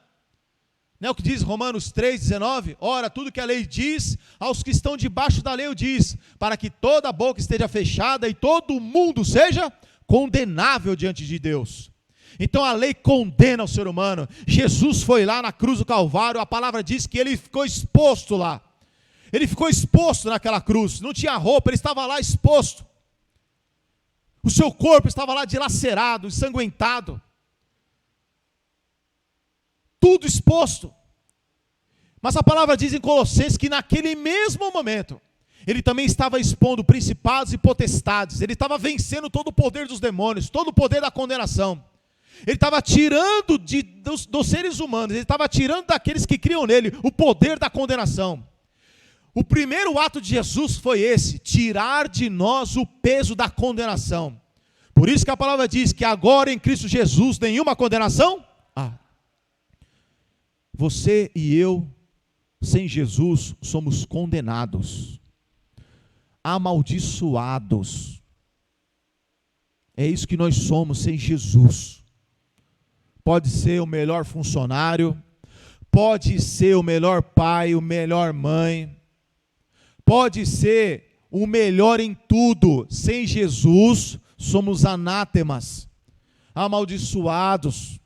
Não é o que diz Romanos 3,19? Ora, tudo que a lei diz, aos que estão debaixo da lei o diz, para que toda a boca esteja fechada e todo mundo seja condenável diante de Deus. Então a lei condena o ser humano. Jesus foi lá na cruz do Calvário, a palavra diz que ele ficou exposto lá. Ele ficou exposto naquela cruz, não tinha roupa, ele estava lá exposto. O seu corpo estava lá dilacerado, ensanguentado. tudo exposto. Mas a palavra diz em Colossenses que naquele mesmo momento, ele também estava expondo principados e potestades, ele estava vencendo todo o poder dos demônios, todo o poder da condenação. Ele estava tirando dos seres humanos, ele estava tirando daqueles que criam nele o poder da condenação. O primeiro ato de Jesus foi esse, tirar de nós o peso da condenação. Por isso que a palavra diz que agora em Cristo Jesus nenhuma condenação há. Você e eu, sem Jesus, somos condenados, amaldiçoados. É isso que nós somos sem Jesus. Pode ser o melhor funcionário, pode ser o melhor pai, o melhor mãe, pode ser o melhor em tudo. Sem Jesus, somos anátemas, amaldiçoados,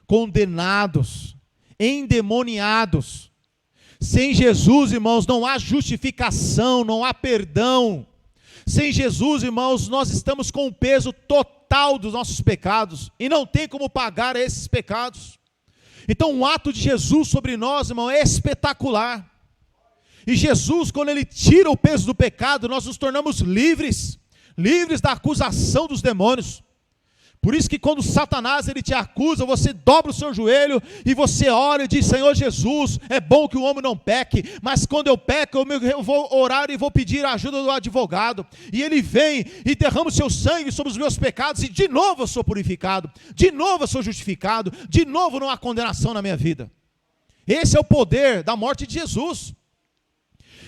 condenados, endemoniados. Sem Jesus, irmãos, não há justificação, não há perdão. Sem Jesus, irmãos, nós estamos com o peso total dos nossos pecados e não tem como pagar esses pecados. Então, o ato de Jesus sobre nós, irmão, é espetacular. E Jesus, quando Ele tira o peso do pecado, nós nos tornamos livres, livres da acusação dos demônios. Por isso que quando Satanás ele te acusa, você dobra o seu joelho e você ora e diz: Senhor Jesus, é bom que o homem não peque, mas quando eu peco, eu vou orar e vou pedir a ajuda do advogado, e ele vem e derrama o seu sangue sobre os meus pecados, e de novo eu sou purificado, de novo eu sou justificado, de novo não há condenação na minha vida. Esse é o poder da morte de Jesus.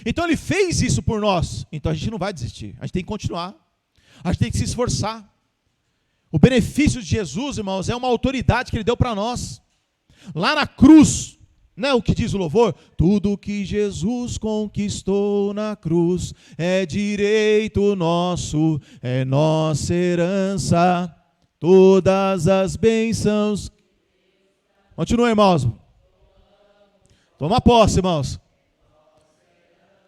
Então ele fez isso por nós, então a gente não vai desistir, a gente tem que continuar, a gente tem que se esforçar. O benefício de Jesus, irmãos, é uma autoridade que Ele deu para nós. Lá na cruz, não é o que diz o louvor? Tudo que Jesus conquistou na cruz é direito nosso, é nossa herança, todas as bênçãos. Continua, irmãos. Toma posse, irmãos.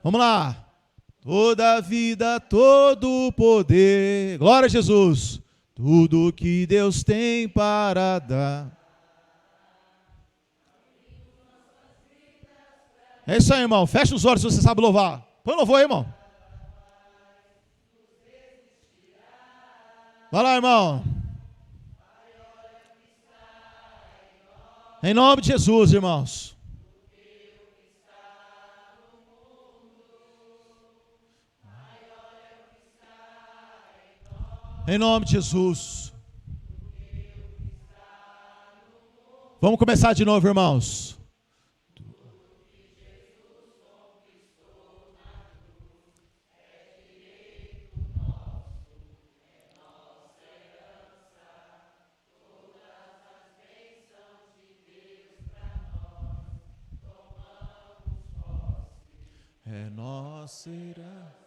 Vamos lá. Toda a vida, todo o poder. Glória a Jesus. Tudo que Deus tem para dar. É isso aí, irmão. Fecha os olhos se você sabe louvar. Põe louvor aí, irmão. Vai lá, irmão. Em nome de Jesus, irmãos. Em nome de Jesus. Vamos começar de novo, irmãos. É nossa herança.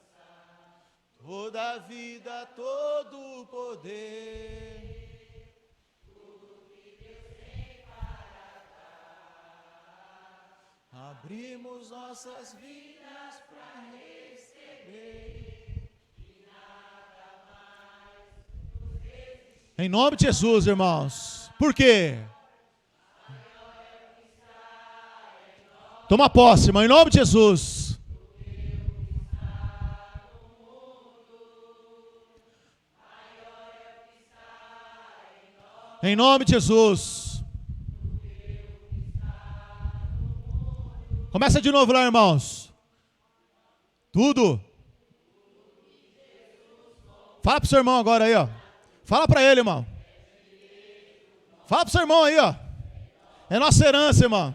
Toda a vida, todo o poder, tudo que Deus tem para dar, abrimos nossas vidas para receber, e nada mais nos resistir. Em nome de Jesus, irmãos. Por quê? Toma posse, irmão, em nome de Jesus. Em nome de Jesus. Começa de novo lá, irmãos. Tudo. Fala pro seu irmão agora aí, ó. Fala para ele, irmão. Fala pro seu irmão aí, ó. É nossa herança, irmão.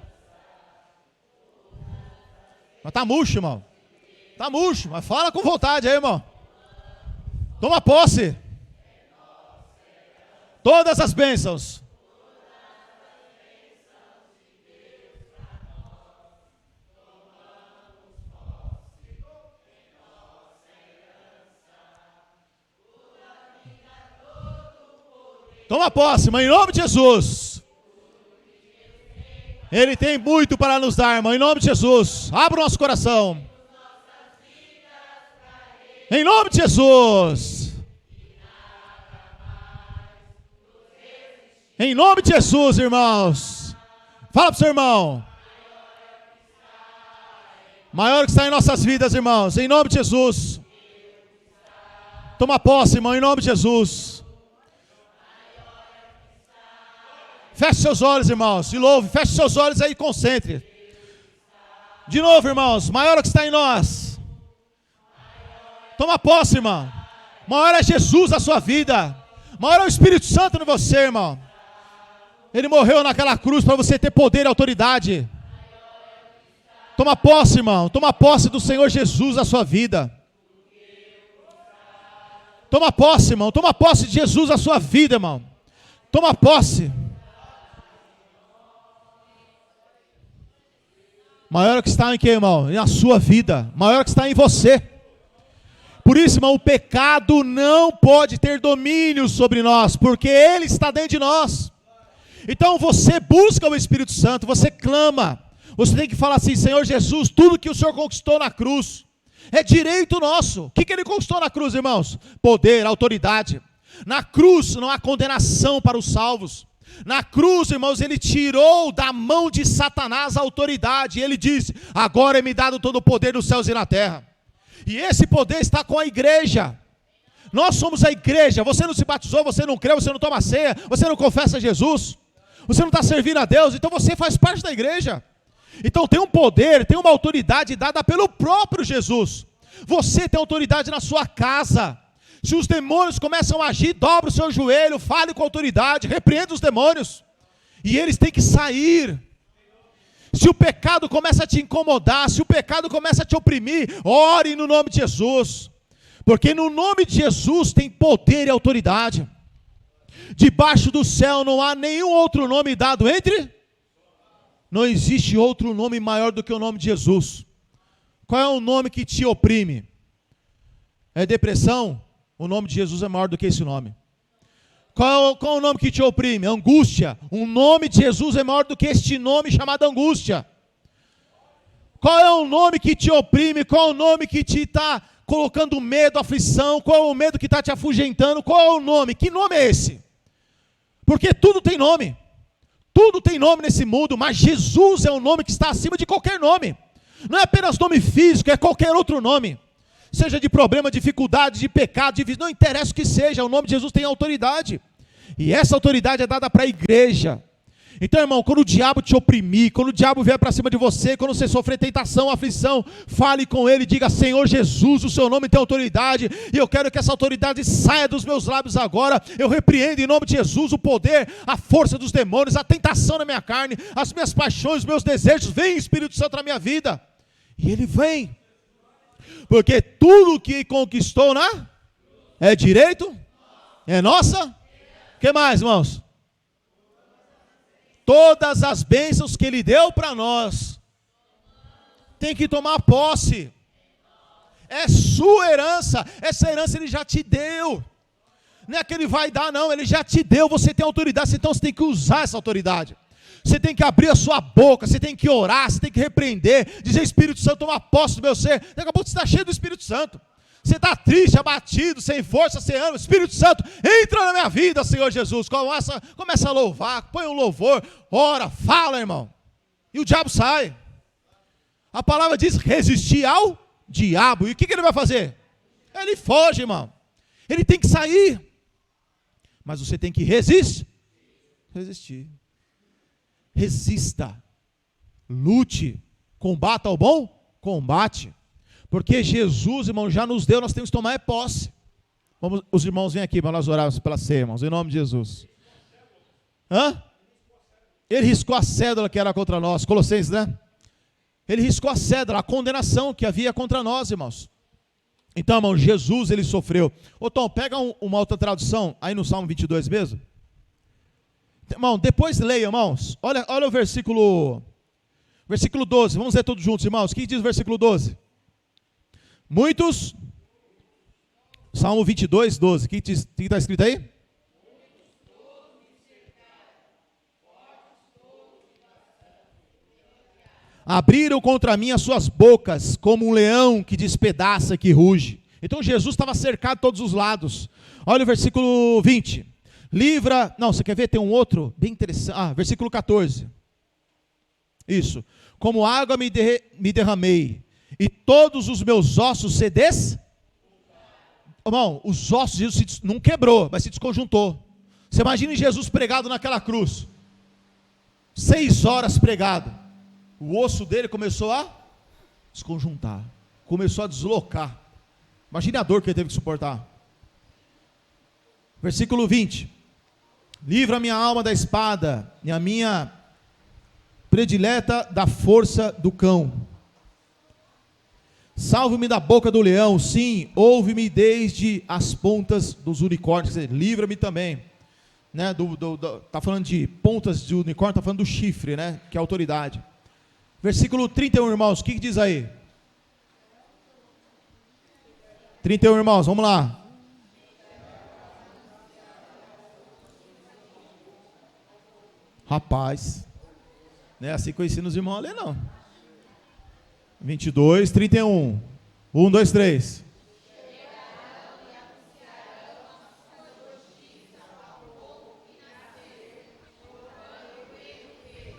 Mas tá murcho, irmão. Tá murcho, mas fala com vontade aí, irmão. Toma posse. Todas as bênçãos. Toma posse, irmão, em nome de Jesus. Ele tem muito para nos dar, irmão, em nome de Jesus. Abra o nosso coração. Em nome de Jesus. Em nome de Jesus, irmãos. Fala para o seu irmão. Maior que está em nossas vidas, irmãos, em nome de Jesus. Toma posse, irmão, em nome de Jesus. Feche seus olhos, irmãos, e louve. Feche seus olhos aí e concentre. De novo, irmãos, maior é que está em nós. Toma posse, irmão. Maior é Jesus na sua vida. Maior é o Espírito Santo em você, irmão. Ele morreu naquela cruz para você ter poder e autoridade. Toma posse, irmão. Toma posse do Senhor Jesus na sua vida. Toma posse, irmão. Toma posse de Jesus na sua vida, irmão. Toma posse. Maior que está em quem, irmão? Na sua vida. Maior que está em você. Por isso, irmão, o pecado não pode ter domínio sobre nós, porque ele está dentro de nós. Então você busca o Espírito Santo, você clama. Você tem que falar assim: Senhor Jesus, tudo que o Senhor conquistou na cruz é direito nosso. O que ele conquistou na cruz, irmãos? Poder, autoridade. Na cruz não há condenação para os salvos. Na cruz, irmãos, ele tirou da mão de Satanás a autoridade. E ele disse: agora é me dado todo o poder nos céus e na terra. E esse poder está com a igreja. Nós somos a igreja. Você não se batizou, você não crê, você não toma ceia, você não confessa Jesus, você não está servindo a Deus, então você faz parte da igreja. Então tem um poder, tem uma autoridade dada pelo próprio Jesus. Você tem autoridade na sua casa. Se os demônios começam a agir, dobra o seu joelho, fale com autoridade, repreenda os demônios, e eles têm que sair. Se o pecado começa a te incomodar, se o pecado começa a te oprimir, ore no nome de Jesus, porque no nome de Jesus tem poder e autoridade. Debaixo do céu não há nenhum outro nome dado não existe outro nome maior do que o nome de Jesus. Qual é o nome que te oprime? É depressão? O nome de Jesus é maior do que esse nome. Qual é o nome que te oprime? Angústia. O nome de Jesus é maior do que este nome chamado angústia. Qual é o nome que te oprime? Qual é o nome que te está colocando medo, aflição? Qual é o medo que está te afugentando? Qual é o nome? Que nome é esse? Porque tudo tem nome. Tudo tem nome nesse mundo, mas Jesus é o nome que está acima de qualquer nome. Não é apenas nome físico, é qualquer outro nome. Seja de problema, dificuldade, de pecado, não interessa o que seja, o nome de Jesus tem autoridade. E essa autoridade é dada para a igreja. Então, irmão, quando o diabo te oprimir, quando o diabo vier para cima de você, quando você sofrer tentação, aflição, fale com ele, diga: Senhor Jesus, o seu nome tem autoridade, e eu quero que essa autoridade saia dos meus lábios agora. Eu repreendo em nome de Jesus o poder, a força dos demônios, a tentação na minha carne, as minhas paixões, os meus desejos. Vem, Espírito Santo, na minha vida. E ele vem. Porque tudo que conquistou é direito, é nossa. O que mais, irmãos? Todas as bênçãos que ele deu para nós, tem que tomar posse. É sua herança. Essa herança ele já te deu. Não é que ele vai dar, não, ele já te deu. Você tem autoridade, então você tem que usar essa autoridade. Você tem que abrir a sua boca, você tem que orar, você tem que repreender, dizer: Espírito Santo, toma posse do meu ser. Daqui a pouco você está cheio do Espírito Santo. Você está triste, abatido, sem força, sem ânimo. Espírito Santo, entra na minha vida, Senhor Jesus. Começa a louvar, põe um louvor, ora, fala, irmão. E o diabo sai. A palavra diz: resistir ao diabo. E o que ele vai fazer? Ele foge, irmão. Ele tem que sair. Mas você tem que resistir. Resista, lute, combata o bom combate, porque Jesus, irmão, já nos deu, nós temos que tomar posse. Vamos, os irmãos vêm aqui para nós orarmos pela ceia, irmãos, em nome de Jesus. Ele riscou a cédula que era contra nós, Colossenses, né? Ele riscou a cédula, a condenação que havia contra nós, irmãos. Então, irmão, Jesus, ele sofreu. Ô Tom, pega uma outra tradução, aí no Salmo 22 mesmo. Irmão, depois leia, irmãos. Olha o versículo 12. Vamos ler todos juntos, irmãos. O que diz o versículo 12? Muitos. Salmo 22, 12. O que está escrito aí? Abriram contra mim as suas bocas, como um leão que despedaça, que ruge. Então Jesus estava cercado de todos os lados. Olha o versículo 20. Livra, não, você quer ver? Tem um outro bem interessante. Versículo 14. Isso. Como água me derramei, e todos os meus ossos se Irmão, os ossos de Jesus não quebrou, mas se desconjuntou. Você imagina Jesus pregado naquela cruz, 6 horas pregado, o osso dele começou a desconjuntar, começou a deslocar. Imagine a dor que ele teve que suportar. Versículo 20: livra a minha alma da espada, e a minha predileta da força do cão. Salve-me da boca do leão, sim, ouve-me desde as pontas dos unicórnios. Quer dizer, livra-me também, né? Tá falando de pontas de unicórnio, tá falando do chifre, né? Que é a autoridade. Versículo 31, irmãos, o que diz aí? 31, irmãos, vamos lá. Rapaz, não é assim que eu ensino os irmãos a ler, não. 22, 31. 1, 2, 3.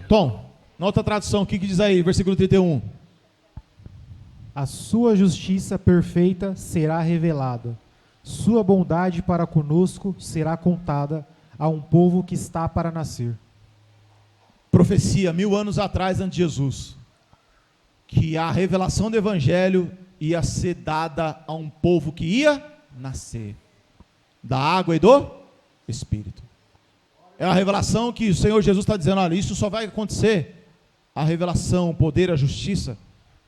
Tom, na outra tradução, o que diz aí, versículo 31? A sua justiça perfeita será revelada, sua bondade para conosco será contada a um povo que está para nascer. Profecia 1000 anos atrás, antes de Jesus, que a revelação do Evangelho ia ser dada a um povo que ia nascer, da água e do Espírito. É a revelação que o Senhor Jesus está dizendo, olha, isso só vai acontecer, a revelação, o poder, a justiça,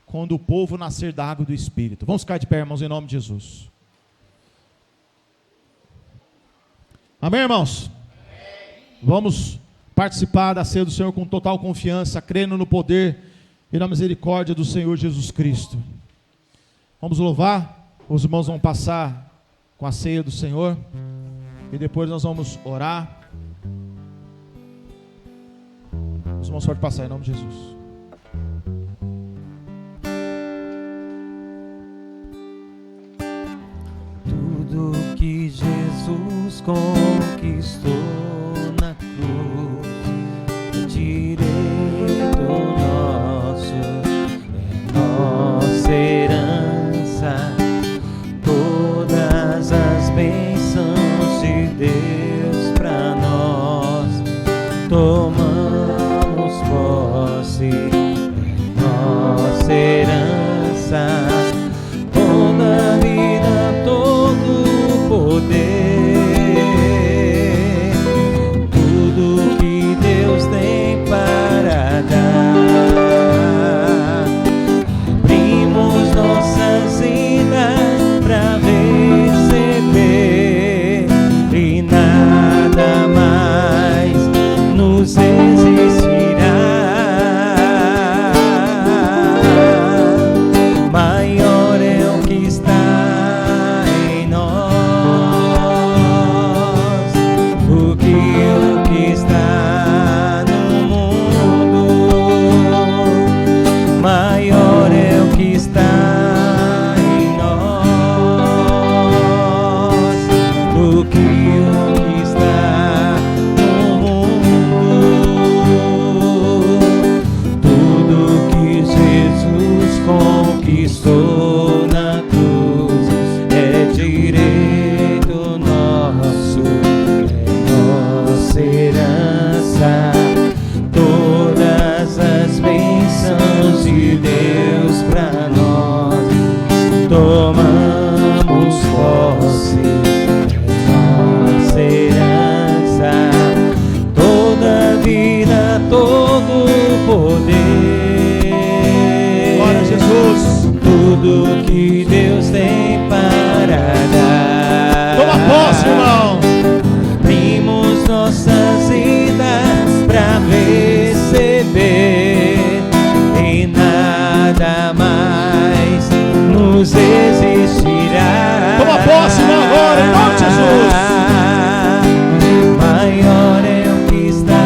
quando o povo nascer da água e do Espírito. Vamos ficar de pé, irmãos, em nome de Jesus. Amém, irmãos? Vamos participar da ceia do Senhor com total confiança, crendo no poder e na misericórdia do Senhor Jesus Cristo. Vamos louvar, os irmãos vão passar com a ceia do Senhor, e depois nós vamos orar. Os irmãos podem passar em nome de Jesus. Tudo que Jesus conquistou na cruz é direito nosso, é nossa herança. Todas as bênçãos de Deus para nós tomamos posse, é nossa herança. Toda a vida, todo o poder, tudo que Deus tem para dar. Abrimos nossas vidas para receber, e nada mais nos resistirá. Maior é o que está em nós do que o que está no mundo. Maior é o que está em nós do que o que está no mundo. Tudo que Jesus conquistou na cruz é direito nosso, é nossa herança. Todas as bênçãos de Deus para nós tomamos posse, é nossa herança. Toda a vida, todo o poder, Glória a Jesus. tudo que Deus tem para dar. Toma posse, irmão. Abrimos nossas vidas para receber, e nada mais nos resistirá. Toma posse, irmão, agora, em nome de Jesus. Maior é o que está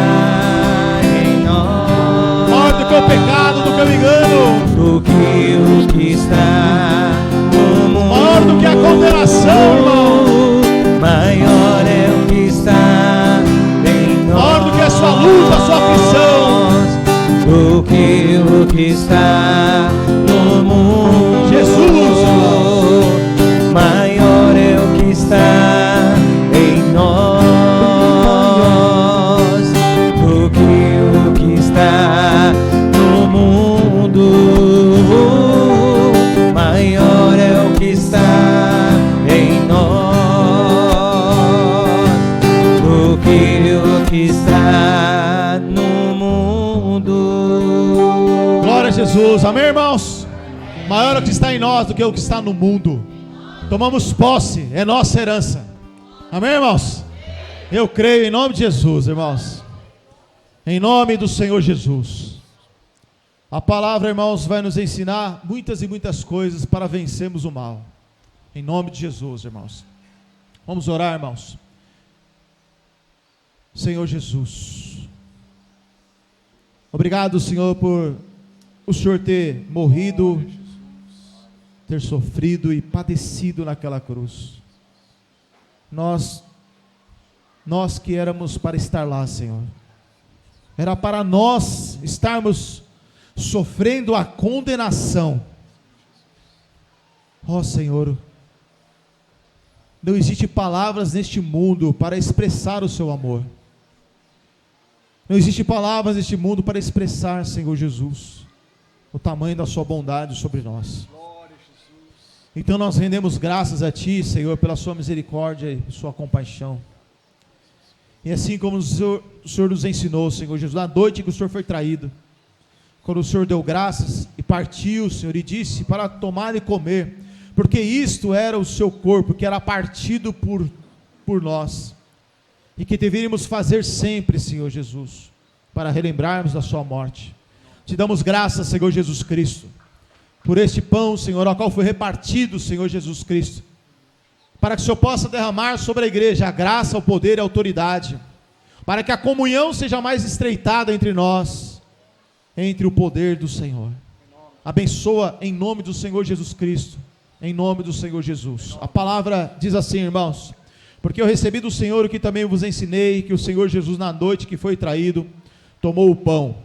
em nós, Maior do que o pecado, do que o engano, do que o que está no mundo. maior do que a condenação, irmão, Maior é o que está em nós, maior do que a sua luta, a sua aflição. do que que está no mundo. Jesus, maior é o que está em nós do que o que está no mundo. Maior é o que está em nós do que o que está no mundo. Glória a Jesus, amém, irmãos? Maior é o que está em nós do que o que está no mundo. Tomamos posse, é nossa herança. Amém, irmãos? Eu creio em nome de Jesus, irmãos. Em nome do Senhor Jesus. A palavra, irmãos, vai nos ensinar muitas e muitas coisas para vencermos o mal. Em nome de Jesus, irmãos. Vamos orar, irmãos. Senhor Jesus, obrigado, Senhor, por o Senhor ter morrido, ter sofrido e padecido naquela cruz. Nós que éramos para estar lá, Senhor, era para nós estarmos sofrendo a condenação. Ó Senhor, não existe palavras neste mundo para expressar o seu amor. Não existe palavras neste mundo para expressar, Senhor Jesus, o tamanho da sua bondade sobre nós. Então nós rendemos graças a Ti, Senhor, pela sua misericórdia e sua compaixão. E assim como o Senhor nos ensinou, Senhor Jesus, na noite que o Senhor foi traído, quando o Senhor deu graças e partiu, Senhor, e disse para tomar e comer, porque isto era o seu corpo, que era partido por nós, e que deveríamos fazer sempre, Senhor Jesus, para relembrarmos da sua morte. Te damos graças, Senhor Jesus Cristo, por este pão, Senhor, ao qual foi repartido, Senhor Jesus Cristo, para que o Senhor possa derramar sobre a igreja a graça, o poder e a autoridade, para que a comunhão seja mais estreitada entre nós, entre o poder do Senhor. Abençoa em nome do Senhor Jesus Cristo, em nome do Senhor Jesus. A palavra diz assim, irmãos: porque eu recebi do Senhor o que também vos ensinei, que o Senhor Jesus, na noite que foi traído, tomou o pão,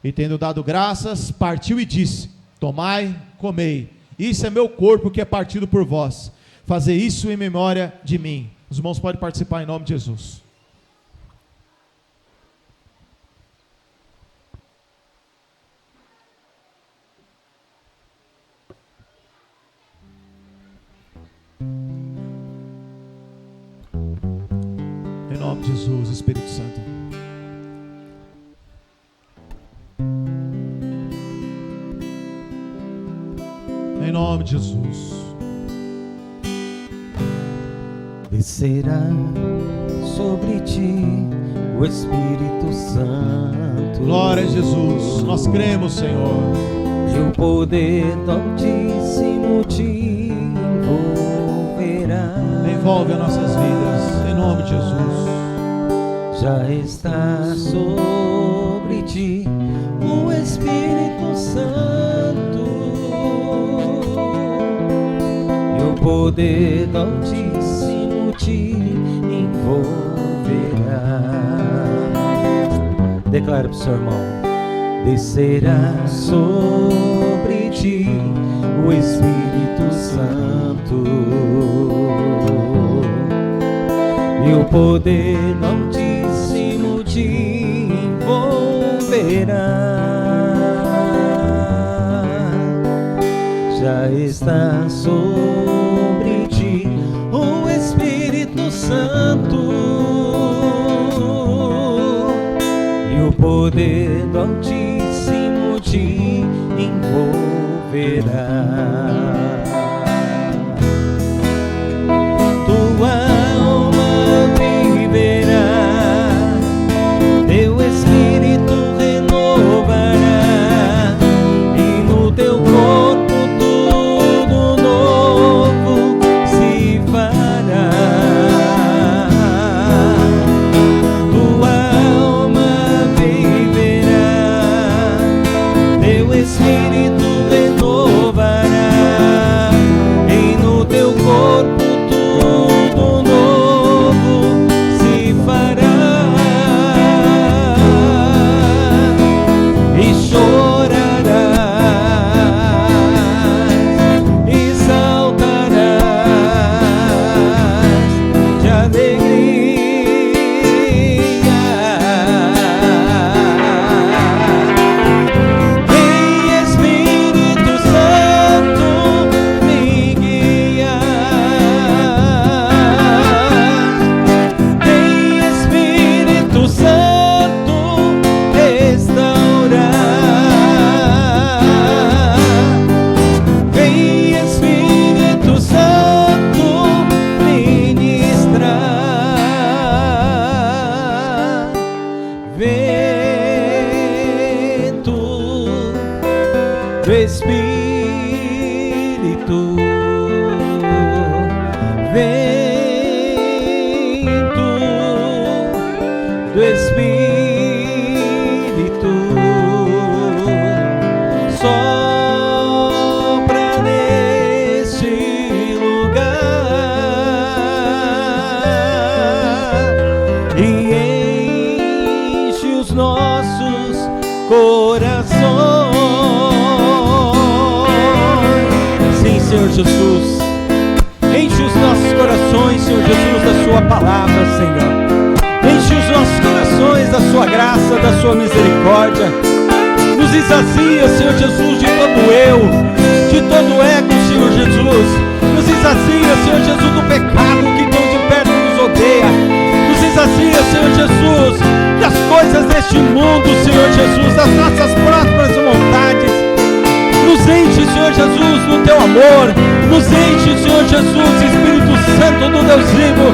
e tendo dado graças, partiu e disse: tomai, comei, isso é meu corpo que é partido por vós, fazei isso em memória de mim. Os irmãos podem participar em nome de Jesus. Em nome de Jesus, Espírito Santo. Em nome de Jesus. Descerá sobre ti o Espírito Santo. Glória a Jesus. Nós cremos, Senhor. E o poder do Altíssimo te envolverá. Envolve as nossas vidas, em nome de Jesus. Já está sobre ti o Espírito Santo, e o poder do Altíssimo te envolverá. Declara para o seu irmão: descerá sobre ti o Espírito Santo, e o poder do Altíssimo te envolverá. Já está sobre ti o Espírito Santo, e o poder do Altíssimo te envolverá. Tua alma viverá, teu espírito renovará, e no teu corpo tudo novo se fará. Tua alma viverá, teu espírito renovará, do Espírito, vento do Espírito, sopra neste lugar e enche os nossos corações. Sim, Senhor Jesus, enche os nossos corações, Senhor Jesus, da sua palavra, Senhor. Enche os nossos corações da sua graça, da sua misericórdia. Nos exazia, Senhor Jesus, de todo eu, de todo ego, Senhor Jesus. Nos exazia, Senhor Jesus, do pecado que tão de perto nos odeia. Nos exazia, Senhor Jesus, das coisas deste mundo, Senhor Jesus, das nossas próprias vontades. Nos enche, Senhor Jesus, do teu amor. Nos enche, Senhor Jesus, Espírito Santo do Deus vivo.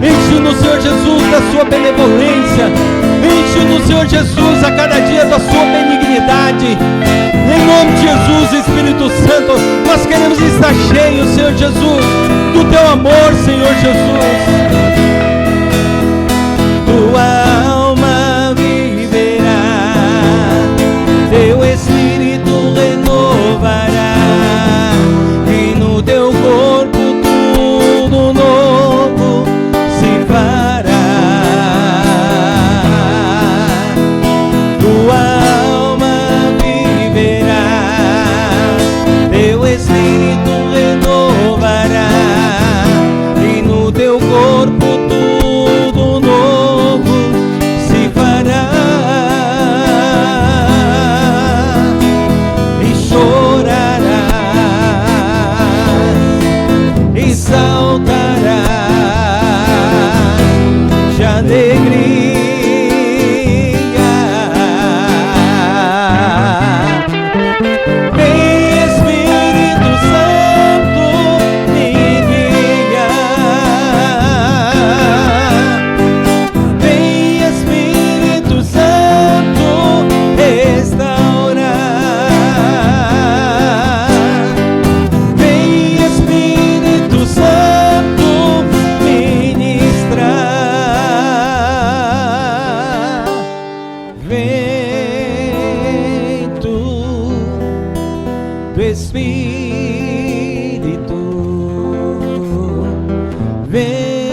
Enche-nos, Senhor Jesus, da sua benevolência. Enche-nos, Senhor Jesus, a cada dia da sua benignidade. Em nome de Jesus, Espírito Santo, nós queremos estar cheios, Senhor Jesus, do teu amor, Senhor Jesus. Tua alma viverá, teu Espírito renovará, e no teu corpo tudo novo se fará. Tua alma viverá, teu Espírito renovará, e no teu corpo tudo novo se fará. E chorarás e saltarás de alegria. Vem Espírito Santo, me guia. Vem Espírito Santo, restaurar. Vem Espírito Santo, ministrar. Vento do Espírito, vento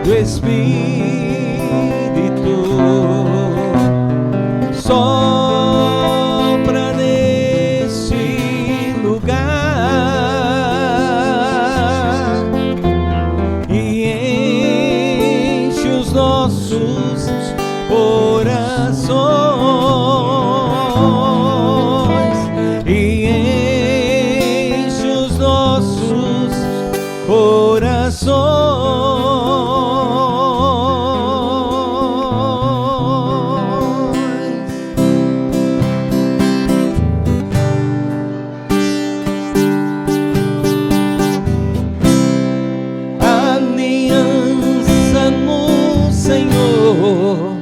do Espírito, sopra neste lugar e enche os nossos corações, e enche os nossos corações. Aliança no Senhor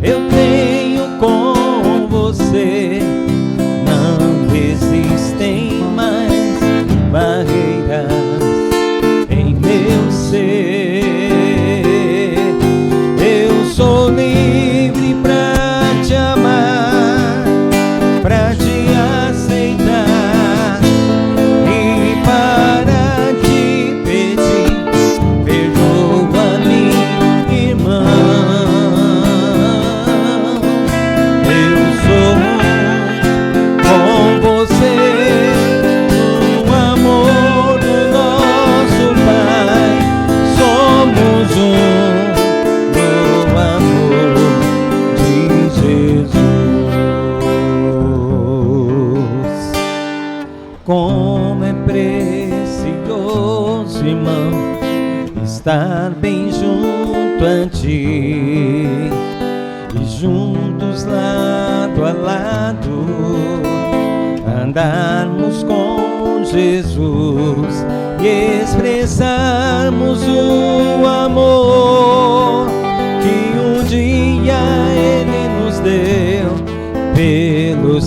eu tenho com você, não existem mais barreiras em meu ser. Eu sou livre pra te amar, pra te aceitar e para te pedir, perdoa-me, irmão. Eu sou com você no amor do nosso Pai. Somos no amor de Jesus. Como é precioso, irmão, estar bem junto a ti, e juntos lado a lado andarmos com Jesus e expressarmos o amor que um dia Ele nos deu.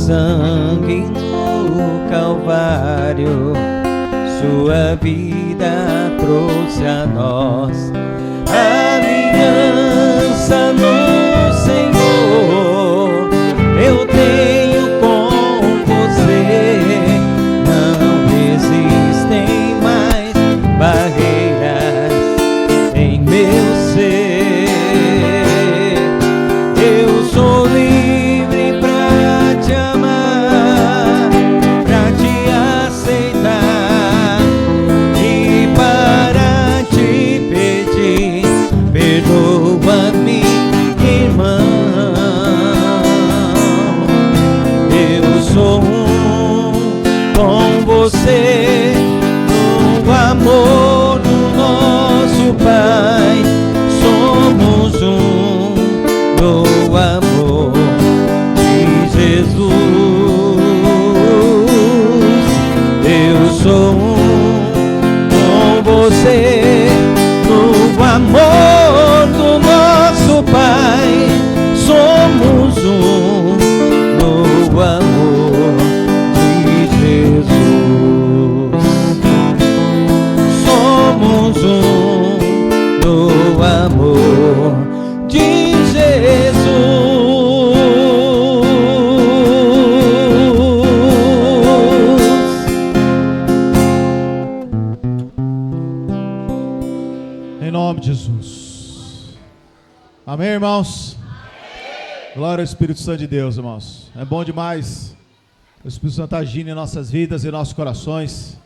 sangue no Calvário, sua vida trouxe a nós aliança no Senhor. Eu tenho com você, não existem mais barreiras em meu ser. Eu sou livre pra te amar, pra te aceitar e para te pedir, perdoa-me, irmão. Eu sou com você no amor do nosso Pai. Somos no amor de Jesus. Eu sou com você no amor do nosso Pai. Somos no amor de Jesus. Somos no amor de Jesus. Em nome de Jesus. Amém, irmãos? Amém. Glória ao Espírito Santo de Deus, irmãos. É bom demais o Espírito Santo agindo em nossas vidas e em nossos corações.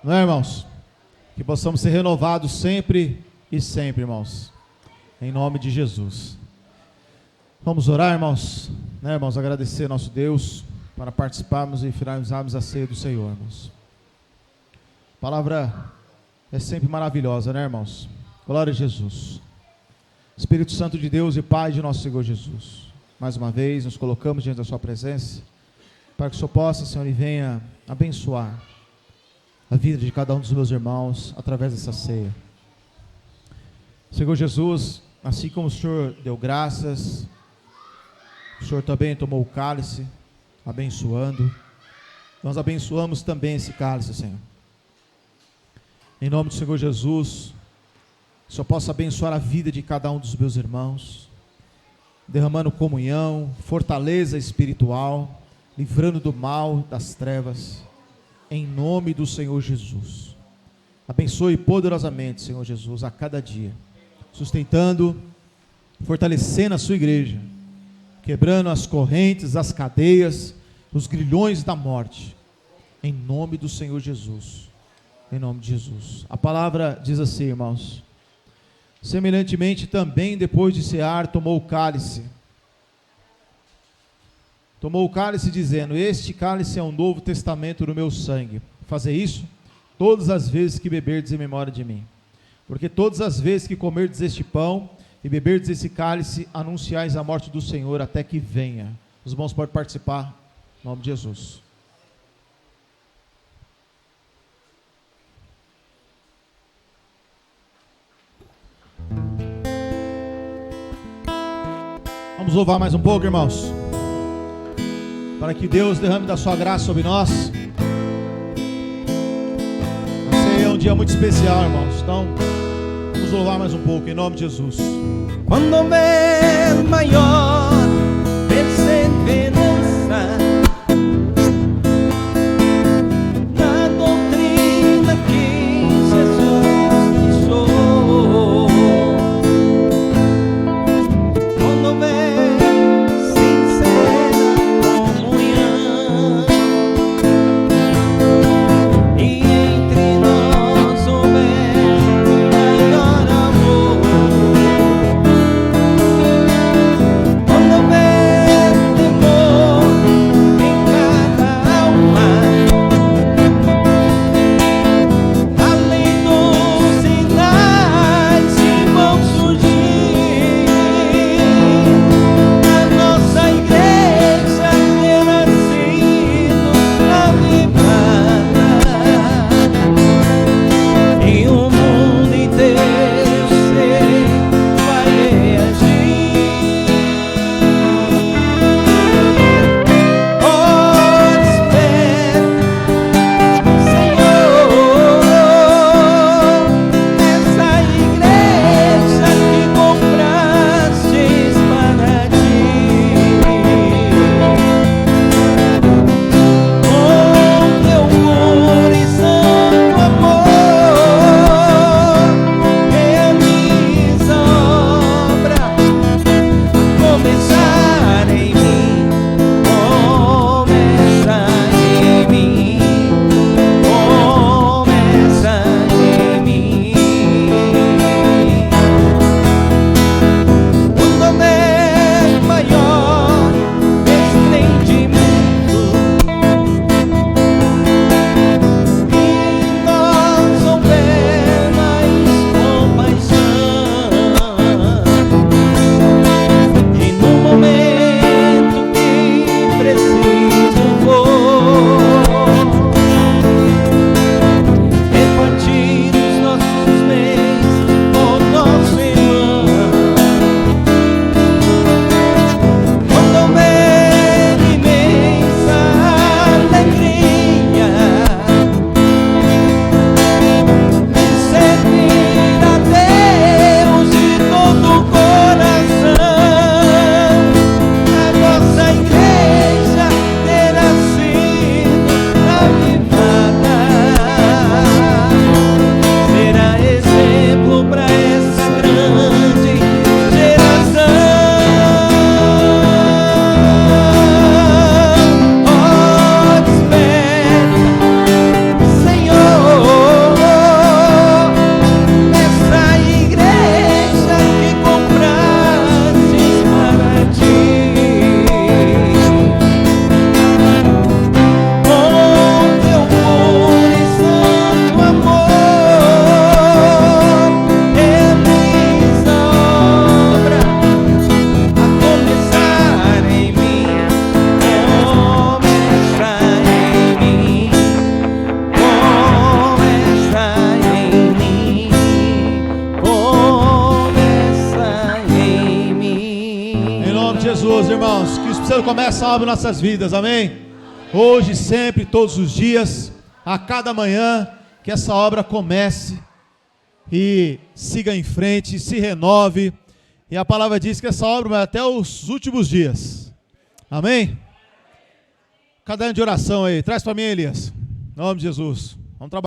Não é, irmãos? Que possamos ser renovados sempre e sempre, irmãos. Em nome de Jesus. Vamos orar, irmãos. Né, irmãos? Agradecer a nosso Deus para participarmos e finalizarmos a ceia do Senhor, irmãos. A palavra é sempre maravilhosa, né, irmãos? Glória a Jesus. Espírito Santo de Deus e Pai de nosso Senhor Jesus, mais uma vez nos colocamos diante da sua presença, para que o Senhor possa, Senhor, e venha abençoar a vida de cada um dos meus irmãos, através dessa ceia. Senhor Jesus, assim como o Senhor deu graças, o Senhor também tomou o cálice, abençoando, nós abençoamos também esse cálice, Senhor. Em nome do Senhor Jesus, o Senhor possa abençoar a vida de cada um dos meus irmãos, derramando comunhão, fortaleza espiritual, livrando do mal, das trevas, em nome do Senhor Jesus. Abençoe poderosamente, Senhor Jesus, a cada dia, sustentando, fortalecendo a sua igreja, quebrando as correntes, as cadeias, os grilhões da morte, em nome do Senhor Jesus. Em nome de Jesus. A palavra diz assim, irmãos: semelhantemente também, depois de cear, tomou o cálice. Tomou o cálice dizendo: este cálice é um novo testamento no meu sangue. Fazer isso todas as vezes que beberdes em memória de mim. Porque todas as vezes que comerdes este pão e beberdes esse cálice, anunciais a morte do Senhor até que venha. Os irmãos podem participar, em nome de Jesus. Vamos louvar mais um pouco, irmãos, para que Deus derrame da sua graça sobre nós. A ceia é um dia muito especial, irmãos. Então, vamos louvar mais um pouco, em nome de Jesus. Quando houver maior perseverança na doutrina que Jesus deixou, quando houver sincera comunhão e entre nós houver maior amor, quando houver temor irmãos, que o Espírito Santo comece a obra em nossas vidas, amém? Hoje, sempre, todos os dias, a cada manhã, que essa obra comece e siga em frente, se renove. E a palavra diz que essa obra vai até os últimos dias. Amém? Caderno de oração aí, traz para mim, Elias. Em nome de Jesus. Vamos trabalhar.